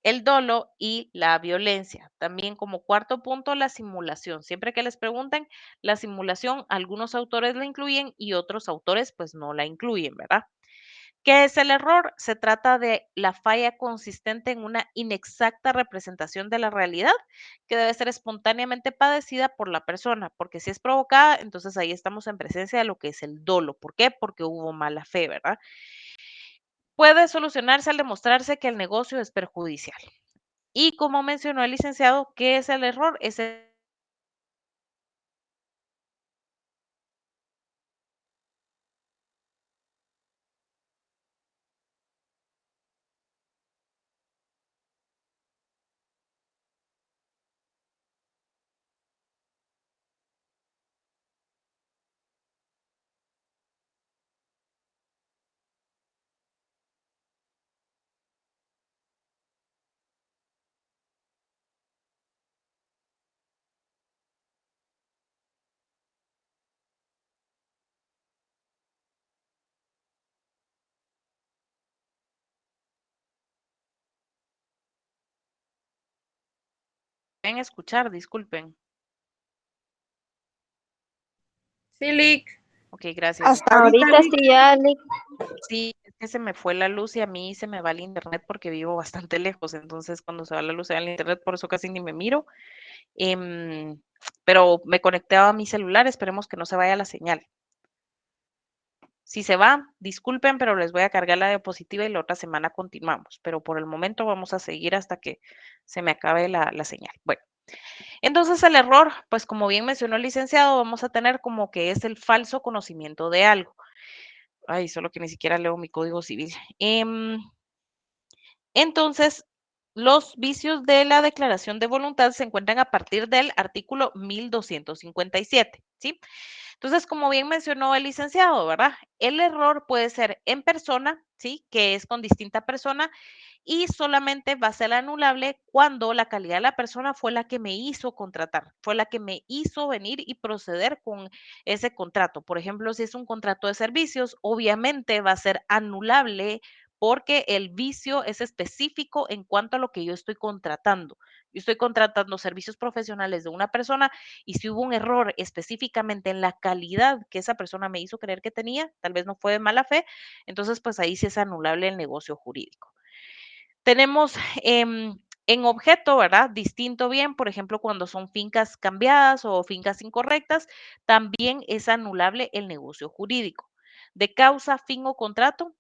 el dolo y la violencia. También como cuarto punto, la simulación. Siempre que les pregunten, la simulación, algunos autores la incluyen y otros autores pues no la incluyen, ¿verdad? ¿Qué es el error? Se trata de la falla consistente en una inexacta representación de la realidad que debe ser espontáneamente padecida por la persona, porque si es provocada, entonces ahí estamos en presencia de lo que es el dolo. ¿Por qué? Porque hubo mala fe, ¿verdad? Puede solucionarse al demostrarse que el negocio es perjudicial. Y como mencionó el licenciado, ¿qué es el error? Es pueden escuchar, disculpen. Sí, Lick. Ok, gracias. Hasta ahorita, Ahorita Lick. sí ya, Lick. Sí, es que se me fue la luz y a mí se me va el internet porque vivo bastante lejos, entonces cuando se va la luz se va el internet, por eso casi ni me miro. Pero me conecté a mi celular, esperemos que no se vaya la señal. Si se va, disculpen, pero les voy a cargar la diapositiva y la otra semana continuamos, pero por el momento vamos a seguir hasta que se me acabe la señal. Bueno, entonces el error, pues como bien mencionó el licenciado, vamos a tener como que es el falso conocimiento de algo. Ay, solo que ni siquiera leo mi código civil. Entonces, los vicios de la declaración de voluntad se encuentran a partir del artículo 1257, ¿sí? Entonces, como bien mencionó el licenciado, ¿verdad? El error puede ser en persona, ¿sí? Que es con distinta persona y solamente va a ser anulable cuando la calidad de la persona fue la que me hizo contratar, fue la que me hizo venir y proceder con ese contrato. Por ejemplo, si es un contrato de servicios, obviamente va a ser anulable porque el vicio es específico en cuanto a lo que yo estoy contratando. Yo estoy contratando servicios profesionales de una persona y si hubo un error específicamente en la calidad que esa persona me hizo creer que tenía, tal vez no fue de mala fe, entonces pues ahí sí es anulable el negocio jurídico. Tenemos en objeto, ¿verdad? Distinto bien, por ejemplo, cuando son fincas cambiadas o fincas incorrectas, también es anulable el negocio jurídico. De causa, fin o contrato,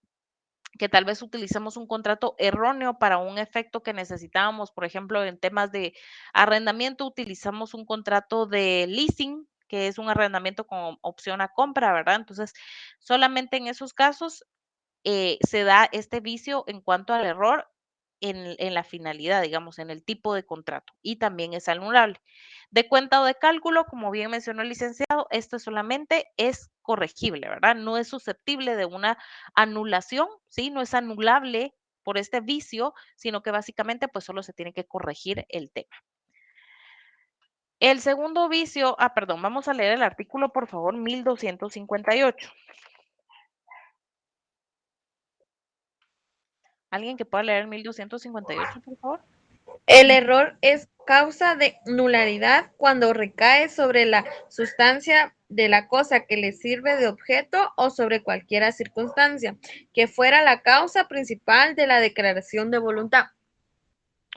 que tal vez utilizamos un contrato erróneo para un efecto que necesitábamos, por ejemplo, en temas de arrendamiento, utilizamos un contrato de leasing, que es un arrendamiento con opción a compra, ¿verdad? Entonces, solamente en esos casos se da este vicio en cuanto al error en la finalidad, digamos, en el tipo de contrato y también es anulable. De cuenta o de cálculo, como bien mencionó el licenciado, esto solamente es corregible, ¿verdad? No es susceptible de una anulación, ¿sí? No es anulable por este vicio, sino que básicamente pues solo se tiene que corregir el tema. El segundo vicio, perdón, vamos a leer el artículo, por favor, 1258. ¿Alguien que pueda leer el 1258, por favor? El error es causa de nulidad cuando recae sobre la sustancia de la cosa que le sirve de objeto o sobre cualquier circunstancia que fuera la causa principal de la declaración de voluntad.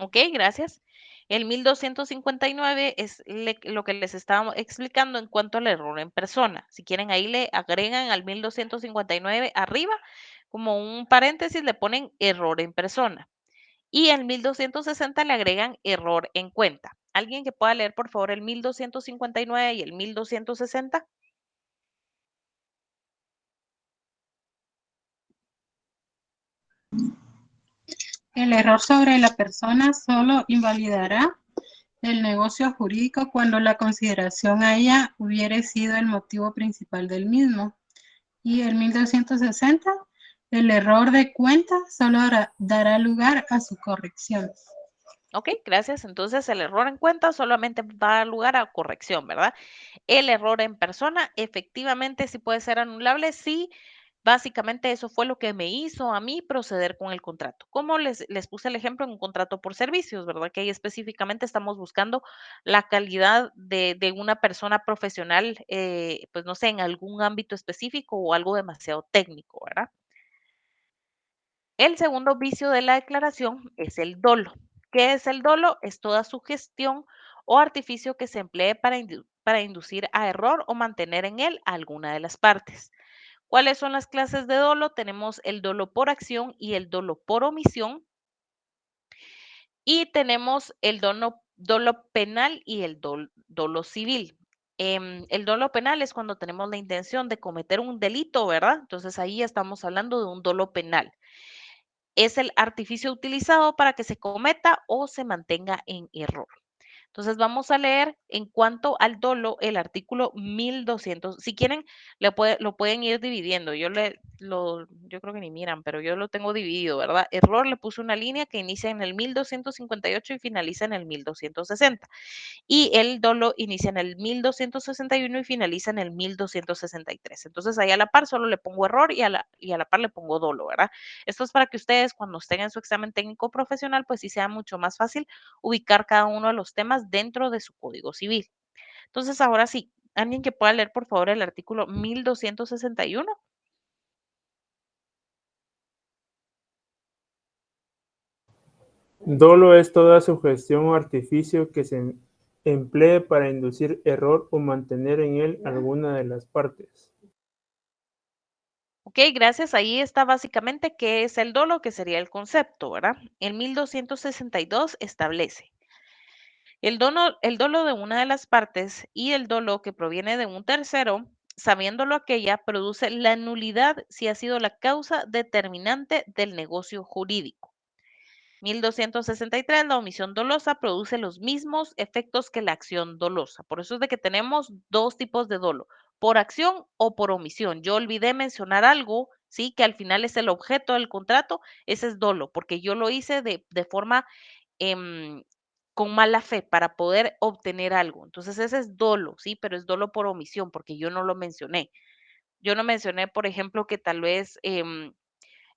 Ok, gracias. El 1259 es lo que les estaba explicando en cuanto al error en persona. Si quieren, ahí le agregan al 1259 arriba, como un paréntesis, le ponen error en persona. Y en 1260 le agregan error en cuenta. ¿Alguien que pueda leer, por favor, el 1259 y el 1260? El error sobre la persona solo invalidará el negocio jurídico cuando la consideración a ella hubiere sido el motivo principal del mismo. Y el 1260, el error de cuenta solo dará lugar a su corrección. Ok, gracias. Entonces el error en cuenta solamente va a dar lugar a corrección, ¿verdad? El error en persona efectivamente sí puede ser anulable si básicamente eso fue lo que me hizo a mí proceder con el contrato. Como les puse el ejemplo en un contrato por servicios, ¿verdad? Que ahí específicamente estamos buscando la calidad de una persona profesional, pues no sé, en algún ámbito específico o algo demasiado técnico, ¿verdad? El segundo vicio de la declaración es el dolo. ¿Qué es el dolo? Es toda sugestión o artificio que se emplee para inducir a error o mantener en él a alguna de las partes. ¿Cuáles son las clases de dolo? Tenemos el dolo por acción y el dolo por omisión. Y tenemos el dolo penal y el dolo civil. El dolo penal es cuando tenemos la intención de cometer un delito, ¿verdad? Entonces ahí estamos hablando de un dolo penal. Es el artificio utilizado para que se cometa o se mantenga en error. Entonces vamos a leer en cuanto al dolo el artículo 1200. Si quieren, lo pueden ir dividiendo. Yo creo que ni miran, pero yo lo tengo dividido, ¿verdad? Error, le puse una línea que inicia en el 1258 y finaliza en el 1260. Y el dolo inicia en el 1261 y finaliza en el 1263. Entonces ahí a la par solo le pongo error y a la par le pongo dolo, ¿verdad? Esto es para que ustedes cuando estén en su examen técnico profesional, pues sí sea mucho más fácil ubicar cada uno de los temas dentro de su código civil. Entonces ahora sí, alguien que pueda leer por favor el artículo 1261. Dolo es toda sugestión o artificio que se emplee para inducir error o mantener en él alguna de las partes. Ok, gracias. Ahí está básicamente qué es el dolo, que sería el concepto, ¿verdad? El 1262 establece el dolo de una de las partes y el dolo que proviene de un tercero, sabiéndolo aquella, produce la nulidad si ha sido la causa determinante del negocio jurídico. 1263, la omisión dolosa produce los mismos efectos que la acción dolosa. Por eso es de que tenemos dos tipos de dolo, por acción o por omisión. Yo olvidé mencionar algo, ¿sí? Que al final es el objeto del contrato, ese es dolo, porque yo lo hice de forma con mala fe para poder obtener algo. Entonces ese es dolo, ¿sí? Pero es dolo por omisión, porque yo no lo mencioné. Yo no mencioné, por ejemplo, que tal vez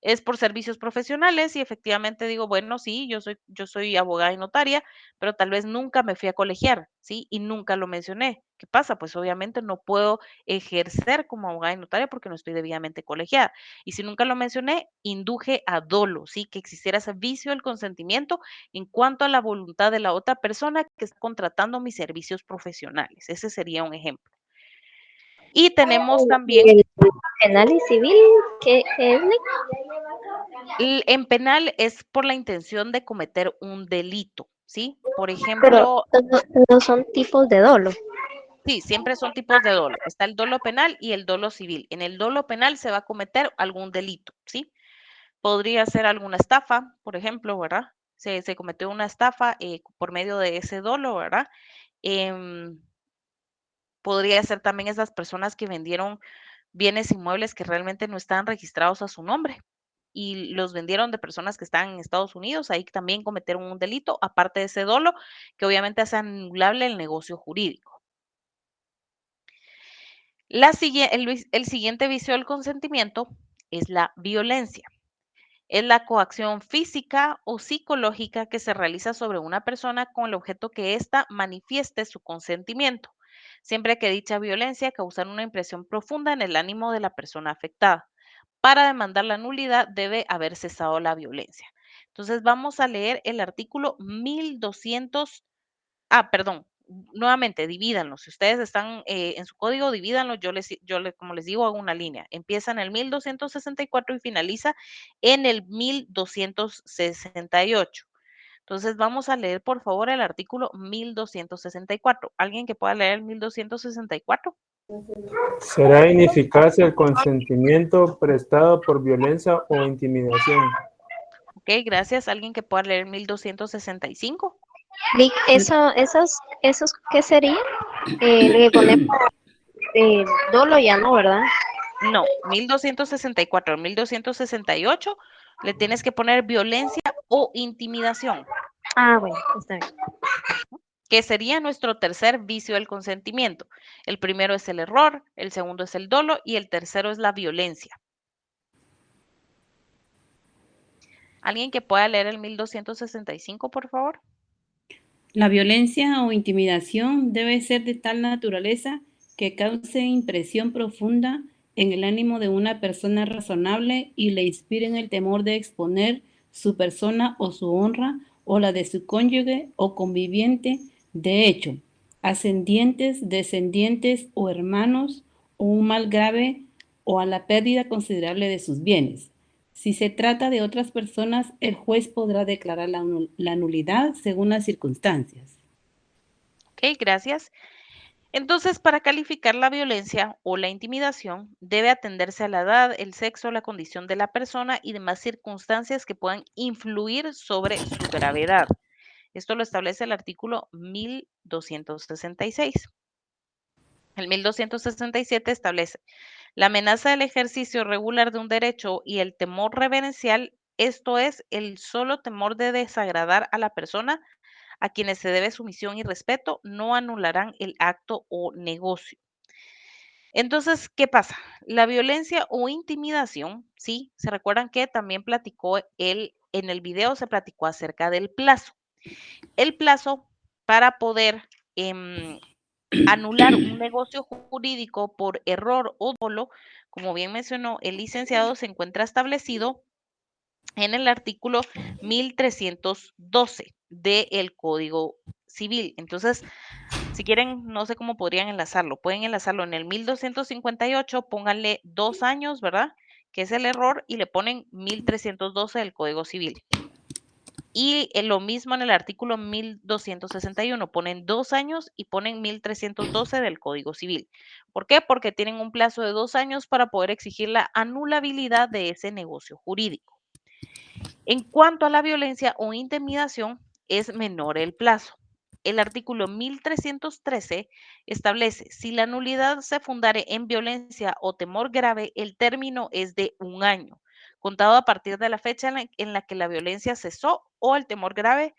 es por servicios profesionales y efectivamente digo, bueno, sí, yo soy abogada y notaria, pero tal vez nunca me fui a colegiar, ¿sí? Y nunca lo mencioné. ¿Qué pasa? Pues obviamente no puedo ejercer como abogada y notaria porque no estoy debidamente colegiada. Y si nunca lo mencioné, induje a dolo, ¿sí? Que existiera ese vicio del consentimiento en cuanto a la voluntad de la otra persona que está contratando mis servicios profesionales. Ese sería un ejemplo. Y tenemos también ¿Y el penal y civil qué es? En penal es por la intención de cometer un delito, ¿sí? Por Pero ejemplo, no son tipos de dolo. sí, siempre son tipos de dolo. Está el dolo penal y el dolo civil. En el dolo penal se va a cometer algún delito, ¿sí? Podría ser alguna estafa, por ejemplo, ¿verdad? Se cometió una estafa por medio de ese dolo, ¿verdad? Em, Podría ser también esas personas que vendieron bienes inmuebles que realmente no estaban registrados a su nombre y los vendieron de personas que están en Estados Unidos, ahí también cometieron un delito, aparte de ese dolo, que obviamente hace anulable el negocio jurídico. El siguiente vicio del consentimiento es la violencia. Es la coacción física o psicológica que se realiza sobre una persona con el objeto que ésta manifieste su consentimiento, siempre que dicha violencia cause una impresión profunda en el ánimo de la persona afectada. Para demandar la nulidad debe haber cesado la violencia. Entonces vamos a leer el artículo 1200. Perdón, nuevamente, divídanlo. Si ustedes están en su código, divídanlo. Como les digo, hago una línea. Empieza en el 1264 y finaliza en el 1268. Entonces vamos a leer, por favor, el artículo 1264. ¿Alguien que pueda leer el 1264? Será ineficaz el consentimiento prestado por violencia o intimidación. Ok, gracias. ¿Alguien que pueda leer el 1265? Lick, esos ¿qué sería? Le ponemos dolo ya no, ¿verdad? No, 1264, 1268 le tienes que poner violencia o intimidación, Bueno, está bien. que sería nuestro tercer vicio del consentimiento. El primero es el error, el segundo es el dolo y el tercero es la violencia. ¿Alguien que pueda leer el 1265, por favor? La violencia o intimidación debe ser de tal naturaleza que cause impresión profunda en el ánimo de una persona razonable y le inspiren el temor de exponer su persona o su honra o la de su cónyuge o conviviente, de hecho, ascendientes, descendientes o hermanos, o un mal grave o a la pérdida considerable de sus bienes. Si se trata de otras personas, el juez podrá declarar la nulidad según las circunstancias. Ok, gracias. Entonces, para calificar la violencia o la intimidación, debe atenderse a la edad, el sexo, la condición de la persona y demás circunstancias que puedan influir sobre su gravedad. Esto lo establece el artículo 1266. El 1267 establece la amenaza del ejercicio regular de un derecho y el temor reverencial, esto es, el solo temor de desagradar a la persona a quienes se debe sumisión y respeto, no anularán el acto o negocio. Entonces, ¿qué pasa? La violencia o intimidación, sí, se recuerdan que también platicó él, en el video se platicó acerca del plazo. El plazo para poder anular un negocio jurídico por error o dolo, como bien mencionó el licenciado, se encuentra establecido en el artículo 1312 del Código Civil. Entonces, si quieren, no sé cómo podrían enlazarlo. Pueden enlazarlo en el 1258, pónganle 2 años, ¿verdad? Que es el error, y le ponen 1312 del Código Civil. Y lo mismo en el artículo 1261, ponen 2 años y ponen 1312 del Código Civil. ¿Por qué? Porque tienen un plazo de 2 años para poder exigir la anulabilidad de ese negocio jurídico. En cuanto a la violencia o intimidación, es menor el plazo. El artículo 1313 establece, si la nulidad se fundare en violencia o temor grave, el término es de 1 año, contado a partir de la fecha en la que la violencia cesó o el temor grave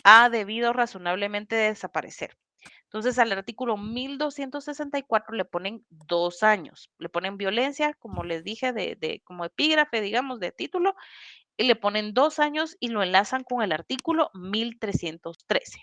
ha debido razonablemente desaparecer. Entonces, al artículo 1264 le ponen 2 años. Le ponen violencia, como les dije, como epígrafe, digamos, de título, y le ponen 2 años y lo enlazan con el artículo 1313.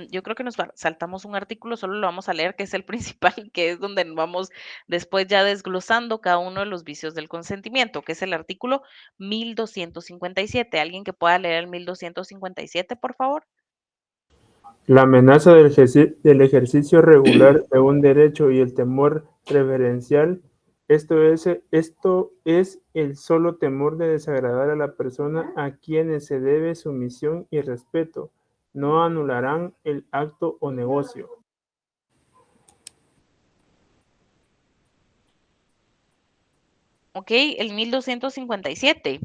Yo creo que nos saltamos un artículo, solo lo vamos a leer, que es el principal, que es donde vamos después ya desglosando cada uno de los vicios del consentimiento, que es el artículo 1257. ¿Alguien que pueda leer el 1257, por favor? La amenaza del ejercicio regular de un derecho y el temor reverencial, esto es el solo temor de desagradar a la persona a quienes se debe sumisión y respeto, no anularán el acto o negocio. Ok, el 1257.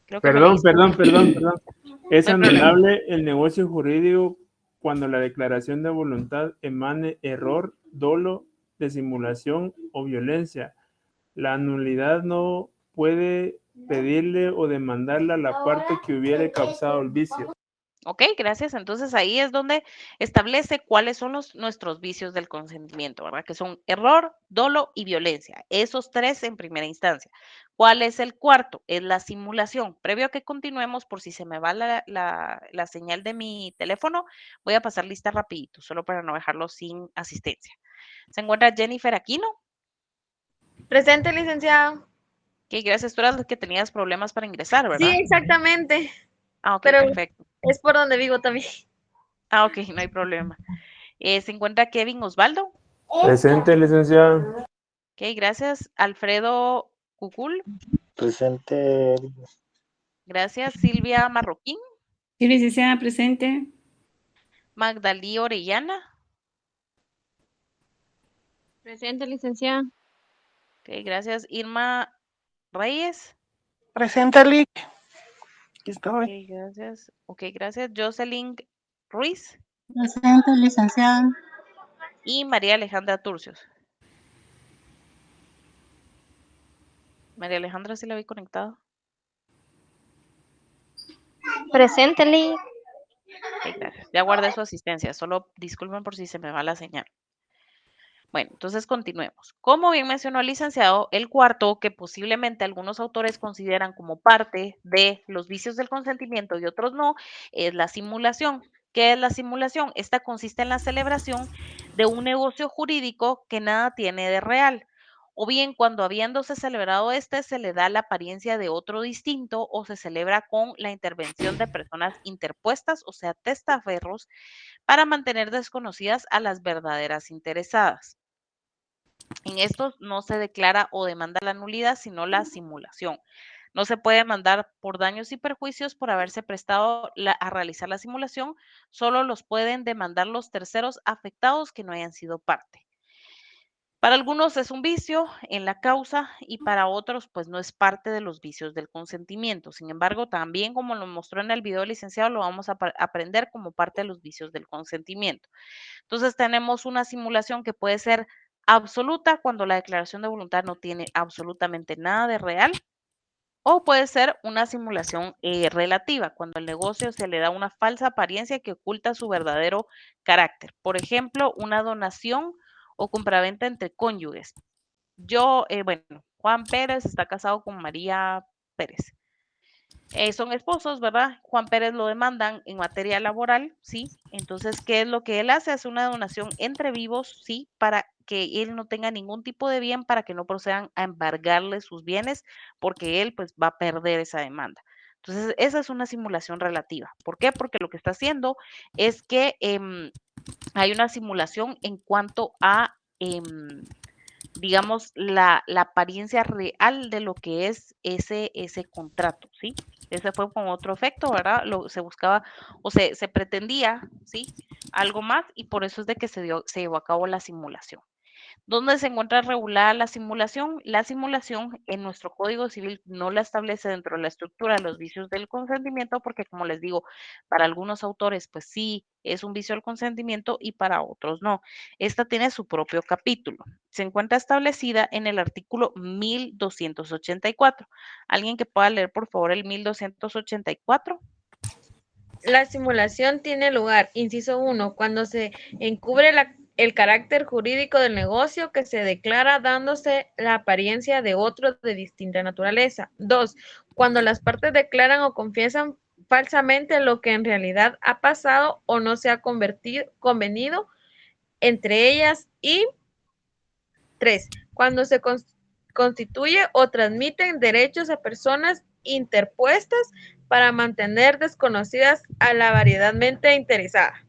Creo que me Perdón. leíste. Es No hay problema. anulable el negocio jurídico cuando la declaración de voluntad emane error, dolo, disimulación o violencia. La nulidad no puede pedirle o demandarle a la parte que hubiere causado el vicio. Ok, gracias. Entonces ahí es donde establece cuáles son nuestros vicios del consentimiento, ¿verdad? Que son error, dolo y violencia. Esos tres en primera instancia. ¿Cuál es el cuarto? Es la simulación. Previo a que continuemos, por si se me va la señal de mi teléfono, voy a pasar lista rapidito, solo para no dejarlo sin asistencia. Se encuentra Jennifer Aquino. Presente, licenciado. Ok, gracias. Tú eras la que tenías problemas para ingresar, Sí, ¿verdad? exactamente. Ah, ok, Pero perfecto. es por donde vivo también. Ah, ok, no hay problema. Se encuentra Kevin Osvaldo. Presente, licenciado. Ok, gracias. Alfredo Cucul. Presente. Gracias. Silvia Marroquín. Sí, licenciada, presente. Magdalí Orellana. Presente, licenciada. Ok, gracias. Irma Reyes. Presente, Lick. Aquí Ok, estoy. gracias. Ok, gracias. Jocelyn Ruiz Presente, licenciada. y María Alejandra Turcios. María Alejandra, ¿sí la vi conectada? Presente, Lick. Ok, gracias. Ya guardé su asistencia. Solo disculpen por si se me va la señal. Bueno, entonces continuemos. Como bien mencionó el licenciado, el cuarto, que posiblemente algunos autores consideran como parte de los vicios del consentimiento y otros no, es la simulación. ¿Qué es la simulación? Esta consiste en la celebración de un negocio jurídico que nada tiene de real. O bien, cuando habiéndose celebrado este, se le da la apariencia de otro distinto o se celebra con la intervención de personas interpuestas, o sea, testaferros, para mantener desconocidas a las verdaderas interesadas. En estos no se declara o demanda la nulidad, sino la simulación. No se puede demandar por daños y perjuicios por haberse prestado a realizar la simulación, solo los pueden demandar los terceros afectados que no hayan sido parte. Para algunos es un vicio en la causa y para otros pues no es parte de los vicios del consentimiento. Sin embargo, también como lo mostró en el video licenciado, lo vamos a aprender como parte de los vicios del consentimiento. Entonces tenemos una simulación que puede ser absoluta cuando la declaración de voluntad no tiene absolutamente nada de real, o puede ser una simulación relativa, cuando al negocio se le da una falsa apariencia que oculta su verdadero carácter. Por ejemplo, una donación o compraventa entre cónyuges. Bueno, Juan Pérez está casado con María Pérez. Son esposos, ¿verdad? Juan Pérez lo demandan en materia laboral, ¿sí? Entonces, ¿qué es lo que él hace? Es una donación entre vivos, ¿sí? Para que él no tenga ningún tipo de bien, para que no procedan a embargarle sus bienes, porque él pues va a perder esa demanda. Entonces, esa es una simulación relativa. ¿Por qué? Porque lo que está haciendo es que hay una simulación en cuanto a digamos, la apariencia real de lo que es ese contrato, ¿sí? Ese fue con otro efecto, ¿verdad? Se buscaba o se pretendía, ¿sí? Algo más y por eso es de que se llevó a cabo la simulación. ¿Dónde se encuentra regulada la simulación? La simulación en nuestro Código Civil no la establece dentro de la estructura de los vicios del consentimiento porque, como les digo, para algunos autores, pues sí, es un vicio del consentimiento y para otros no. Esta tiene su propio capítulo. Se encuentra establecida en el artículo 1284. ¿Alguien que pueda leer, por favor, el 1284? La simulación tiene lugar, inciso 1, cuando se encubre el carácter jurídico del negocio que se declara dándose la apariencia de otro de distinta naturaleza. 2, cuando las partes declaran o confiesan falsamente lo que en realidad ha pasado o no se ha convenido entre ellas. Y 3, cuando se constituye o transmiten derechos a personas interpuestas para mantener desconocidas a la variedadmente interesada.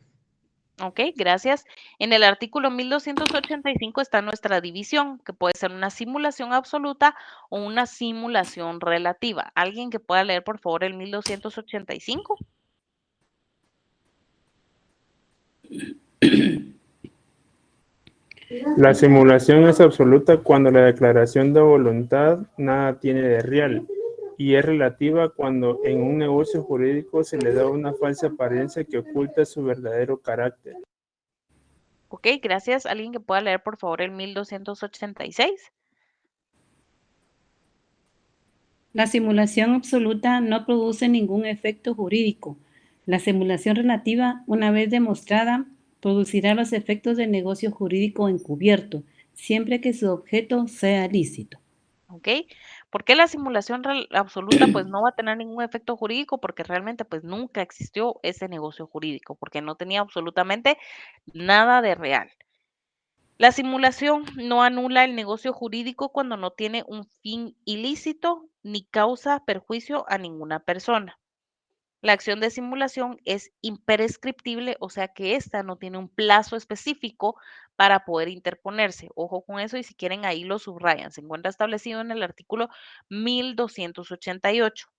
Ok, gracias. En el artículo 1285 está nuestra división, que puede ser una simulación absoluta o una simulación relativa. ¿Alguien que pueda leer, por favor, el 1285? La simulación es absoluta cuando la declaración de voluntad nada tiene de real y es relativa cuando en un negocio jurídico se le da una falsa apariencia que oculta su verdadero carácter. Ok, gracias. ¿Alguien que pueda leer, por favor, el 1286? La simulación absoluta no produce ningún efecto jurídico. La simulación relativa, una vez demostrada, producirá los efectos del negocio jurídico encubierto, siempre que su objeto sea lícito. ¿Ok? ¿Por qué la simulación absoluta pues no va a tener ningún efecto jurídico? Porque realmente pues nunca existió ese negocio jurídico, porque no tenía absolutamente nada de real. La simulación no anula el negocio jurídico cuando no tiene un fin ilícito ni causa perjuicio a ninguna persona. La acción de simulación es imprescriptible, o sea que esta no tiene un plazo específico para poder interponerse. Ojo con eso y si quieren ahí lo subrayan. Se encuentra establecido en el artículo 1288.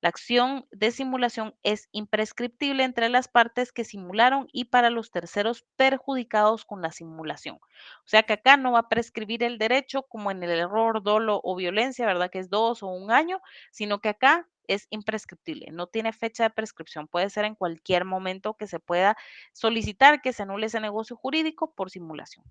La acción de simulación es imprescriptible entre las partes que simularon y para los terceros perjudicados con la simulación. O sea que acá no va a prescribir el derecho como en el error, dolo o violencia, ¿verdad? Que es 2 o 1 año, sino que acá es imprescriptible, no tiene fecha de prescripción, puede ser en cualquier momento que se pueda solicitar que se anule ese negocio jurídico por simulación.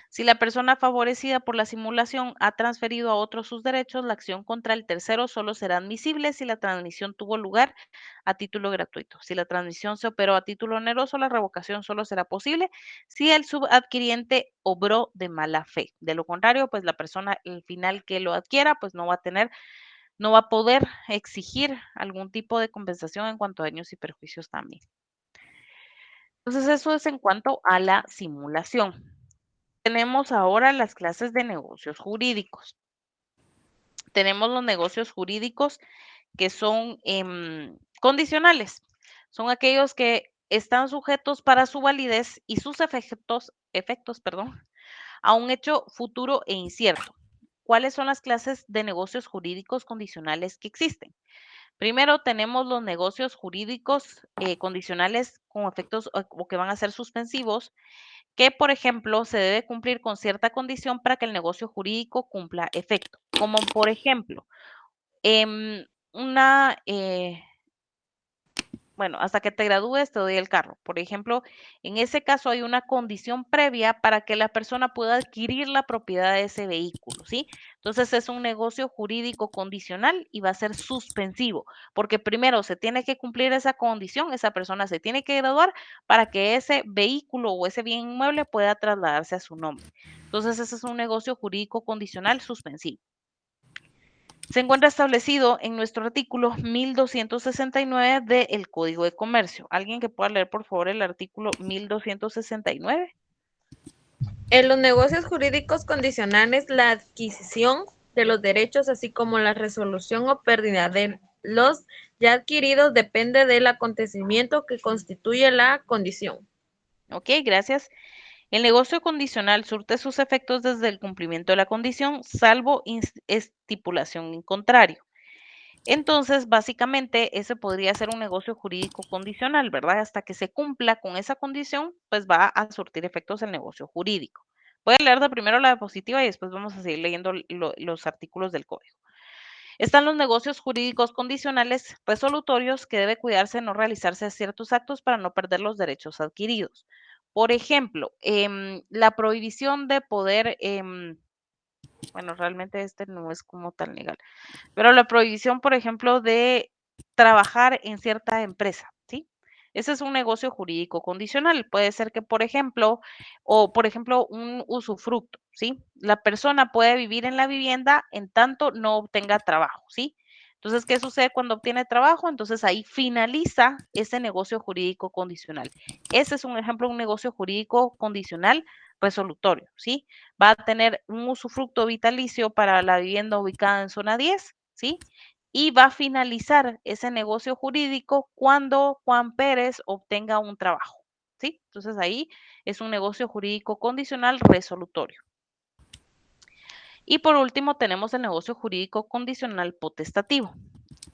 Si la persona favorecida por la simulación ha transferido a otros sus derechos, la acción contra el tercero solo será admisible si la transmisión tuvo lugar a título gratuito. Si la transmisión se operó a título oneroso, la revocación solo será posible si el subadquiriente obró de mala fe. De lo contrario, pues la persona al final que lo adquiera, pues no va a poder exigir algún tipo de compensación en cuanto a daños y perjuicios también. Entonces, eso es en cuanto a la simulación. Tenemos ahora las clases de negocios jurídicos. Tenemos los negocios jurídicos que son condicionales. Son aquellos que están sujetos para su validez y sus efectos, a un hecho futuro e incierto. ¿Cuáles son las clases de negocios jurídicos condicionales que existen? Primero tenemos los negocios jurídicos condicionales con efectos o que van a ser suspensivos, que por ejemplo se debe cumplir con cierta condición para que el negocio jurídico cumpla efecto. Como por ejemplo, em, una, bueno, hasta que te gradúes te doy el carro. Por ejemplo, en ese caso hay una condición previa para que la persona pueda adquirir la propiedad de ese vehículo, ¿sí? Entonces es un negocio jurídico condicional y va a ser suspensivo, porque primero se tiene que cumplir esa condición, esa persona se tiene que graduar para que ese vehículo o ese bien inmueble pueda trasladarse a su nombre. Entonces ese es un negocio jurídico condicional suspensivo. Se encuentra establecido en nuestro artículo 1269 del Código de Comercio. ¿Alguien que pueda leer, por favor, el artículo 1269? En los negocios jurídicos condicionales, la adquisición de los derechos, así como la resolución o pérdida de los ya adquiridos, depende del acontecimiento que constituye la condición. Ok, gracias. El negocio condicional surte sus efectos desde el cumplimiento de la condición, salvo estipulación en contrario. Entonces, básicamente, ese podría ser un negocio jurídico condicional, ¿verdad? Hasta que se cumpla con esa condición, pues va a surtir efectos el negocio jurídico. Voy a leer de primero la diapositiva y después vamos a seguir leyendo los artículos del código. Están los negocios jurídicos condicionales resolutorios que debe cuidarse de no realizarse ciertos actos para no perder los derechos adquiridos. Por ejemplo, la prohibición de poder, bueno, realmente este no es como tan legal, pero la prohibición, por ejemplo, de trabajar en cierta empresa, ¿sí? Ese es un negocio jurídico condicional. Puede ser que, por ejemplo, un usufructo, ¿sí? La persona puede vivir en la vivienda en tanto no obtenga trabajo, ¿sí? Entonces, ¿qué sucede cuando obtiene trabajo? Entonces ahí finaliza ese negocio jurídico condicional. Ese es un ejemplo de un negocio jurídico condicional resolutorio, ¿sí? Va a tener un usufructo vitalicio para la vivienda ubicada en zona 10, ¿sí? Y va a finalizar ese negocio jurídico cuando Juan Pérez obtenga un trabajo, ¿sí? Entonces ahí es un negocio jurídico condicional resolutorio. Y por último tenemos el negocio jurídico condicional potestativo.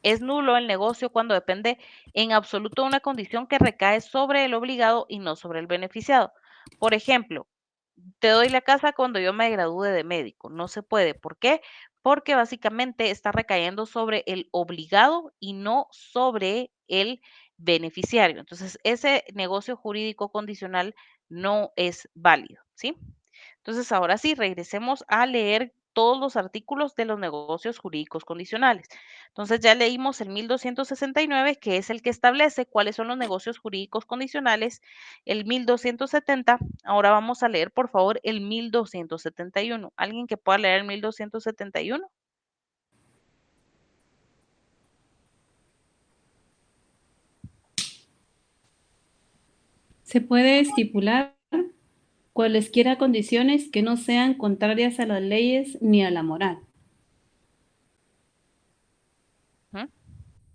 Es nulo el negocio cuando depende en absoluto de una condición que recae sobre el obligado y no sobre el beneficiado. Por ejemplo, te doy la casa cuando yo me gradúe de médico. No se puede. ¿Por qué? Porque básicamente está recayendo sobre el obligado y no sobre el beneficiario. Entonces, ese negocio jurídico condicional no es válido, ¿sí? Entonces, ahora sí, regresemos a leer todos los artículos de los negocios jurídicos condicionales. Entonces ya leímos el 1269, que es el que establece cuáles son los negocios jurídicos condicionales, el 1270. Ahora vamos a leer, por favor, el 1271. ¿Alguien que pueda leer el 1271? Se puede estipular cualesquiera condiciones que no sean contrarias a las leyes ni a la moral.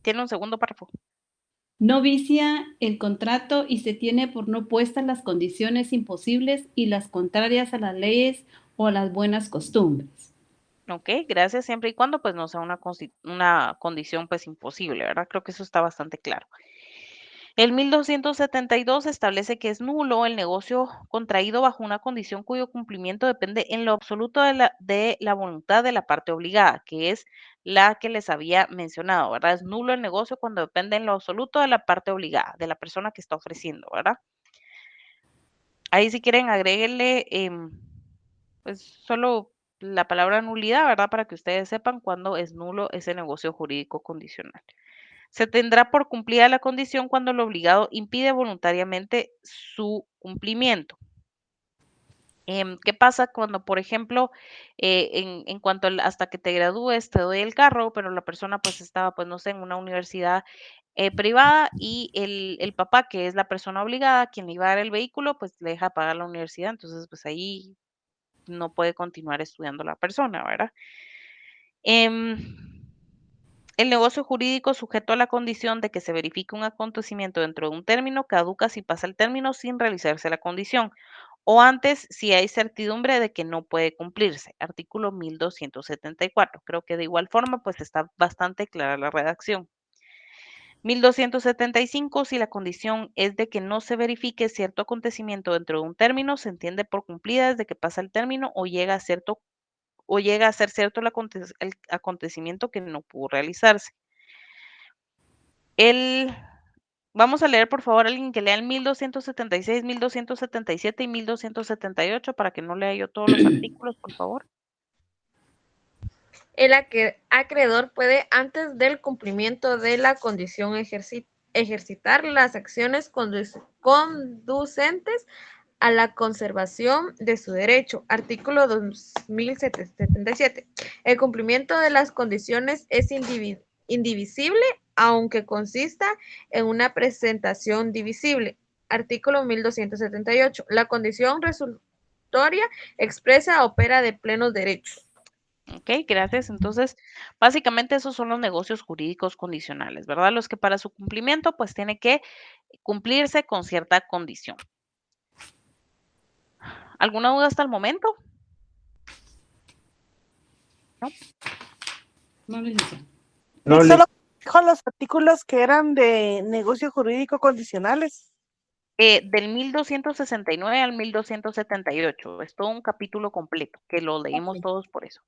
Tiene un segundo párrafo. No vicia el contrato y se tiene por no puestas las condiciones imposibles y las contrarias a las leyes o a las buenas costumbres. Ok, gracias, siempre y cuando pues no sea una condición pues imposible, ¿verdad? Creo que eso está bastante claro. El 1272 establece que es nulo el negocio contraído bajo una condición cuyo cumplimiento depende en lo absoluto de la voluntad de la parte obligada, que es la que les había mencionado, ¿verdad? Es nulo el negocio cuando depende en lo absoluto de la parte obligada, de la persona que está ofreciendo, ¿verdad? Ahí si quieren agréguenle pues solo la palabra nulidad, ¿verdad? Para que ustedes sepan cuándo es nulo ese negocio jurídico condicional. Se tendrá por cumplida la condición cuando el obligado impide voluntariamente su cumplimiento. ¿Qué pasa cuando, por ejemplo, en cuanto hasta que te gradúes te doy el carro, pero la persona pues estaba, pues no sé, en una universidad privada y el papá, que es la persona obligada, quien le iba a dar el vehículo, pues le deja pagar la universidad, entonces pues ahí no puede continuar estudiando la persona, ¿verdad? El negocio jurídico sujeto a la condición de que se verifique un acontecimiento dentro de un término caduca si pasa el término sin realizarse la condición o antes si hay certidumbre de que no puede cumplirse. Artículo 1274. Creo que de igual forma pues está bastante clara la redacción. 1275. Si la condición es de que no se verifique cierto acontecimiento dentro de un término, se entiende por cumplida desde que pasa el término o llega a ser cierto el acontecimiento que no pudo realizarse. Vamos a leer, por favor, alguien que lea el 1276, 1277 y 1278 para que no lea yo todos los artículos, por favor. El acreedor puede, antes del cumplimiento de la condición, ejercitar las acciones conducentes a la conservación de su derecho. Artículo 2077. El cumplimiento de las condiciones es indivisible, aunque consista en una presentación divisible. Artículo 1278. La condición resolutoria expresa opera de plenos derechos. Ok, gracias. Entonces, básicamente esos son los negocios jurídicos condicionales, ¿verdad? Los que para su cumplimiento, pues tiene que cumplirse con cierta condición. ¿Alguna duda hasta el momento? No, No, Y solo dijo los artículos que eran de negocio jurídico condicionales. Del 1269 al 1278. Es todo un capítulo completo, que lo leímos todos por eso.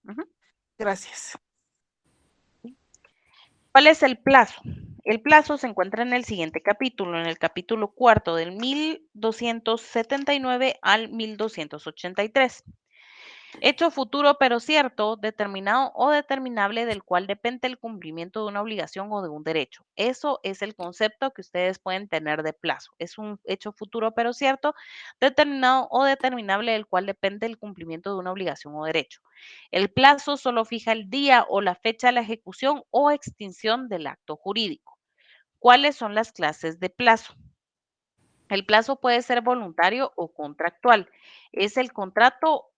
Gracias. ¿Cuál es el plazo? El plazo se encuentra en el siguiente capítulo, en el capítulo cuarto del 1279 al 1283. Hecho futuro pero cierto, determinado o determinable del cual depende el cumplimiento de una obligación o de un derecho. Eso es el concepto que ustedes pueden tener de plazo. Es un hecho futuro pero cierto, determinado o determinable del cual depende el cumplimiento de una obligación o derecho. El plazo solo fija el día o la fecha de la ejecución o extinción del acto jurídico. ¿Cuáles son las clases de plazo? El plazo puede ser voluntario o contractual. Es el contratado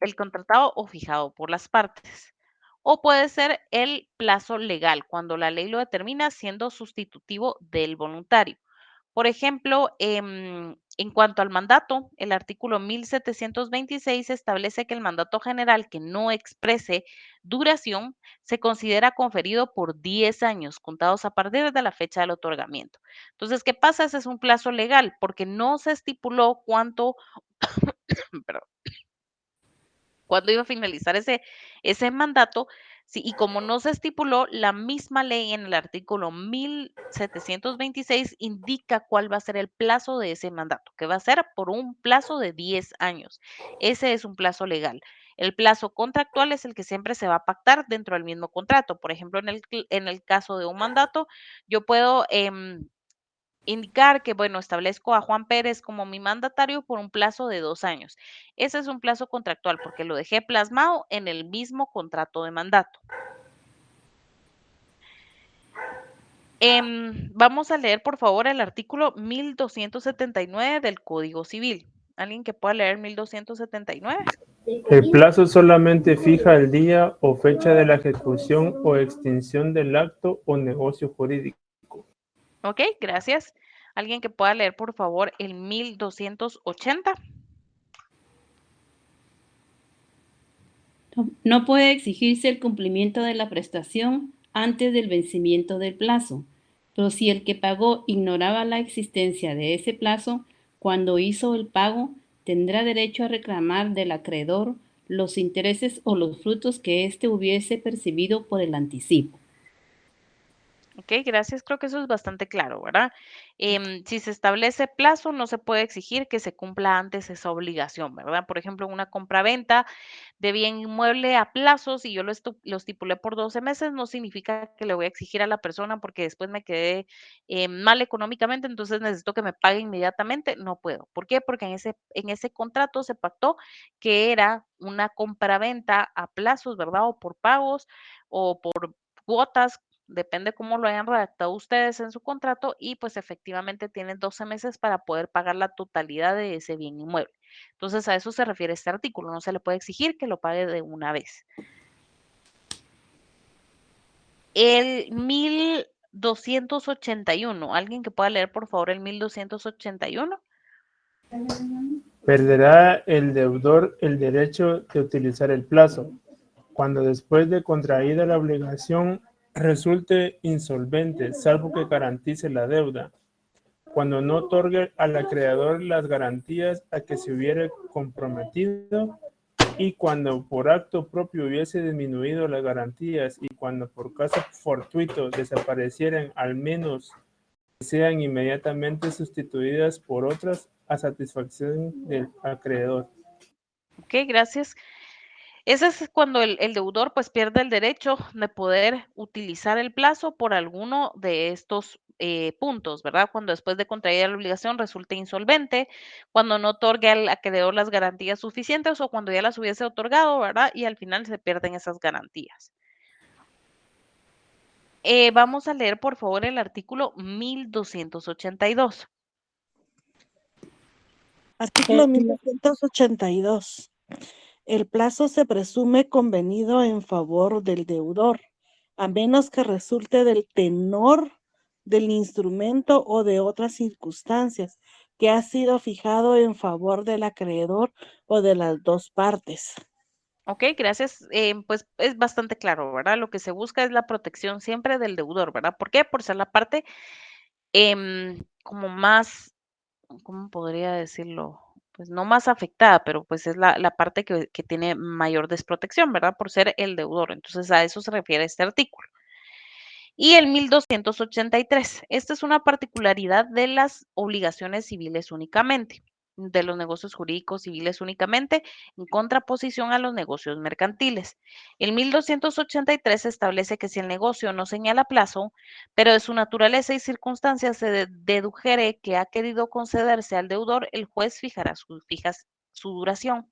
o fijado por las partes. O puede ser el plazo legal, cuando la ley lo determina siendo sustitutivo del voluntario. Por ejemplo, en cuanto al mandato, el artículo 1726 establece que el mandato general que no exprese duración se considera conferido por 10 años, contados a partir de la fecha del otorgamiento. Entonces, ¿qué pasa? Ese es un plazo legal, porque no se estipuló cuánto, perdón, cuándo iba a finalizar ese mandato, Sí, y como no se estipuló, la misma ley en el artículo 1726 indica cuál va a ser el plazo de ese mandato, que va a ser por un plazo de 10 años. Ese es un plazo legal. El plazo contractual es el que siempre se va a pactar dentro del mismo contrato. Por ejemplo, en el caso de un mandato, yo puedo indicar que, bueno, establezco a Juan Pérez como mi mandatario por un plazo de 2 años. Ese es un plazo contractual porque lo dejé plasmado en el mismo contrato de mandato. Vamos a leer, por favor, el artículo 1279 del Código Civil. ¿Alguien que pueda leer 1279? El plazo solamente fija el día o fecha de la ejecución o extinción del acto o negocio jurídico. Ok, gracias. ¿Alguien que pueda leer, por favor, el 1280? No puede exigirse el cumplimiento de la prestación antes del vencimiento del plazo, pero si el que pagó ignoraba la existencia de ese plazo cuando hizo el pago, tendrá derecho a reclamar del acreedor los intereses o los frutos que éste hubiese percibido por el anticipo. Ok, gracias. Creo que eso es bastante claro, ¿verdad? Si se establece plazo, no se puede exigir que se cumpla antes esa obligación, ¿verdad? Por ejemplo, en una compraventa de bien inmueble a plazos y yo lo estipulé por 12 meses, no significa que le voy a exigir a la persona porque después me quedé mal económicamente, entonces necesito que me pague inmediatamente. No puedo. ¿Por qué? Porque en ese contrato se pactó que era una compraventa a plazos, ¿verdad? O por pagos o por cuotas, depende cómo lo hayan redactado ustedes en su contrato y pues efectivamente tienen 12 meses para poder pagar la totalidad de ese bien inmueble. Entonces a eso se refiere este artículo, no se le puede exigir que lo pague de una vez. El 1281, alguien que pueda leer por favor el 1281. Perderá el deudor el derecho de utilizar el plazo, cuando después de contraída la obligación resulte insolvente, salvo que garantice la deuda, cuando no otorgue al acreedor las garantías a que se hubiere comprometido y cuando por acto propio hubiese disminuido las garantías y cuando por caso fortuito desaparecieran, al menos que sean inmediatamente sustituidas por otras a satisfacción del acreedor. Ok, gracias. Ese es cuando el deudor pues pierde el derecho de poder utilizar el plazo por alguno de estos puntos, ¿verdad? Cuando después de contraer la obligación resulte insolvente, cuando no otorgue al acreedor las garantías suficientes o cuando ya las hubiese otorgado, ¿verdad? Y al final se pierden esas garantías. Vamos a leer por favor el artículo 1282. Artículo 1282. El plazo se presume convenido en favor del deudor, a menos que resulte del tenor del instrumento o de otras circunstancias que ha sido fijado en favor del acreedor o de las dos partes. Ok, gracias. Pues es bastante claro, ¿verdad? Lo que se busca es la protección siempre del deudor, ¿verdad? ¿Por qué? Por ser la parte como más, ¿cómo podría decirlo? Pues no más afectada, pero pues es la parte que tiene mayor desprotección, ¿verdad? Por ser el deudor. Entonces a eso se refiere este artículo. Y el 1283. Esta es una particularidad de las obligaciones civiles únicamente, de los negocios jurídicos civiles únicamente, en contraposición a los negocios mercantiles. El 1283 establece que si el negocio no señala plazo, pero de su naturaleza y circunstancias se dedujere que ha querido concederse al deudor, el juez fijará su duración.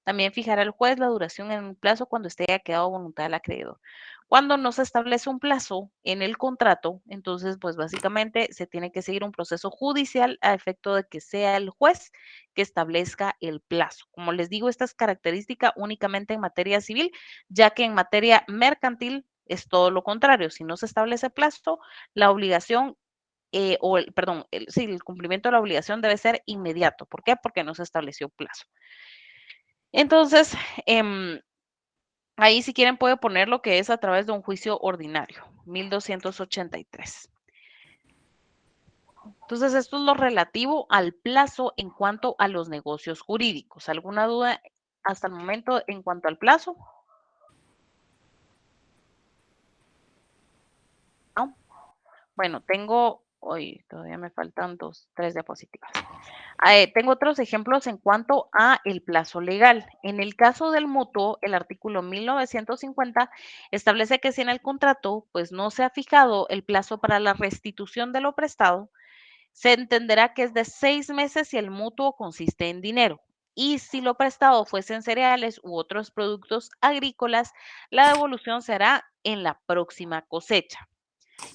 También fijará el juez la duración en un plazo cuando esté ya quedado a voluntad del acreedor. Cuando no se establece un plazo en el contrato, entonces, pues básicamente se tiene que seguir un proceso judicial a efecto de que sea el juez que establezca el plazo. Como les digo, esta es característica únicamente en materia civil, ya que en materia mercantil es todo lo contrario. Si no se establece plazo, la obligación el cumplimiento de la obligación debe ser inmediato. ¿Por qué? Porque no se estableció plazo. Entonces, ahí si quieren puede poner lo que es a través de un juicio ordinario, 1283. Entonces, esto es lo relativo al plazo en cuanto a los negocios jurídicos. ¿Alguna duda hasta el momento en cuanto al plazo? Bueno, hoy todavía me faltan 3 diapositivas. Tengo otros ejemplos en cuanto a el plazo legal. En el caso del mutuo, el artículo 1950 establece que si en el contrato pues no se ha fijado el plazo para la restitución de lo prestado, se entenderá que es de 6 meses si el mutuo consiste en dinero. Y si lo prestado fuesen cereales u otros productos agrícolas, la devolución será en la próxima cosecha.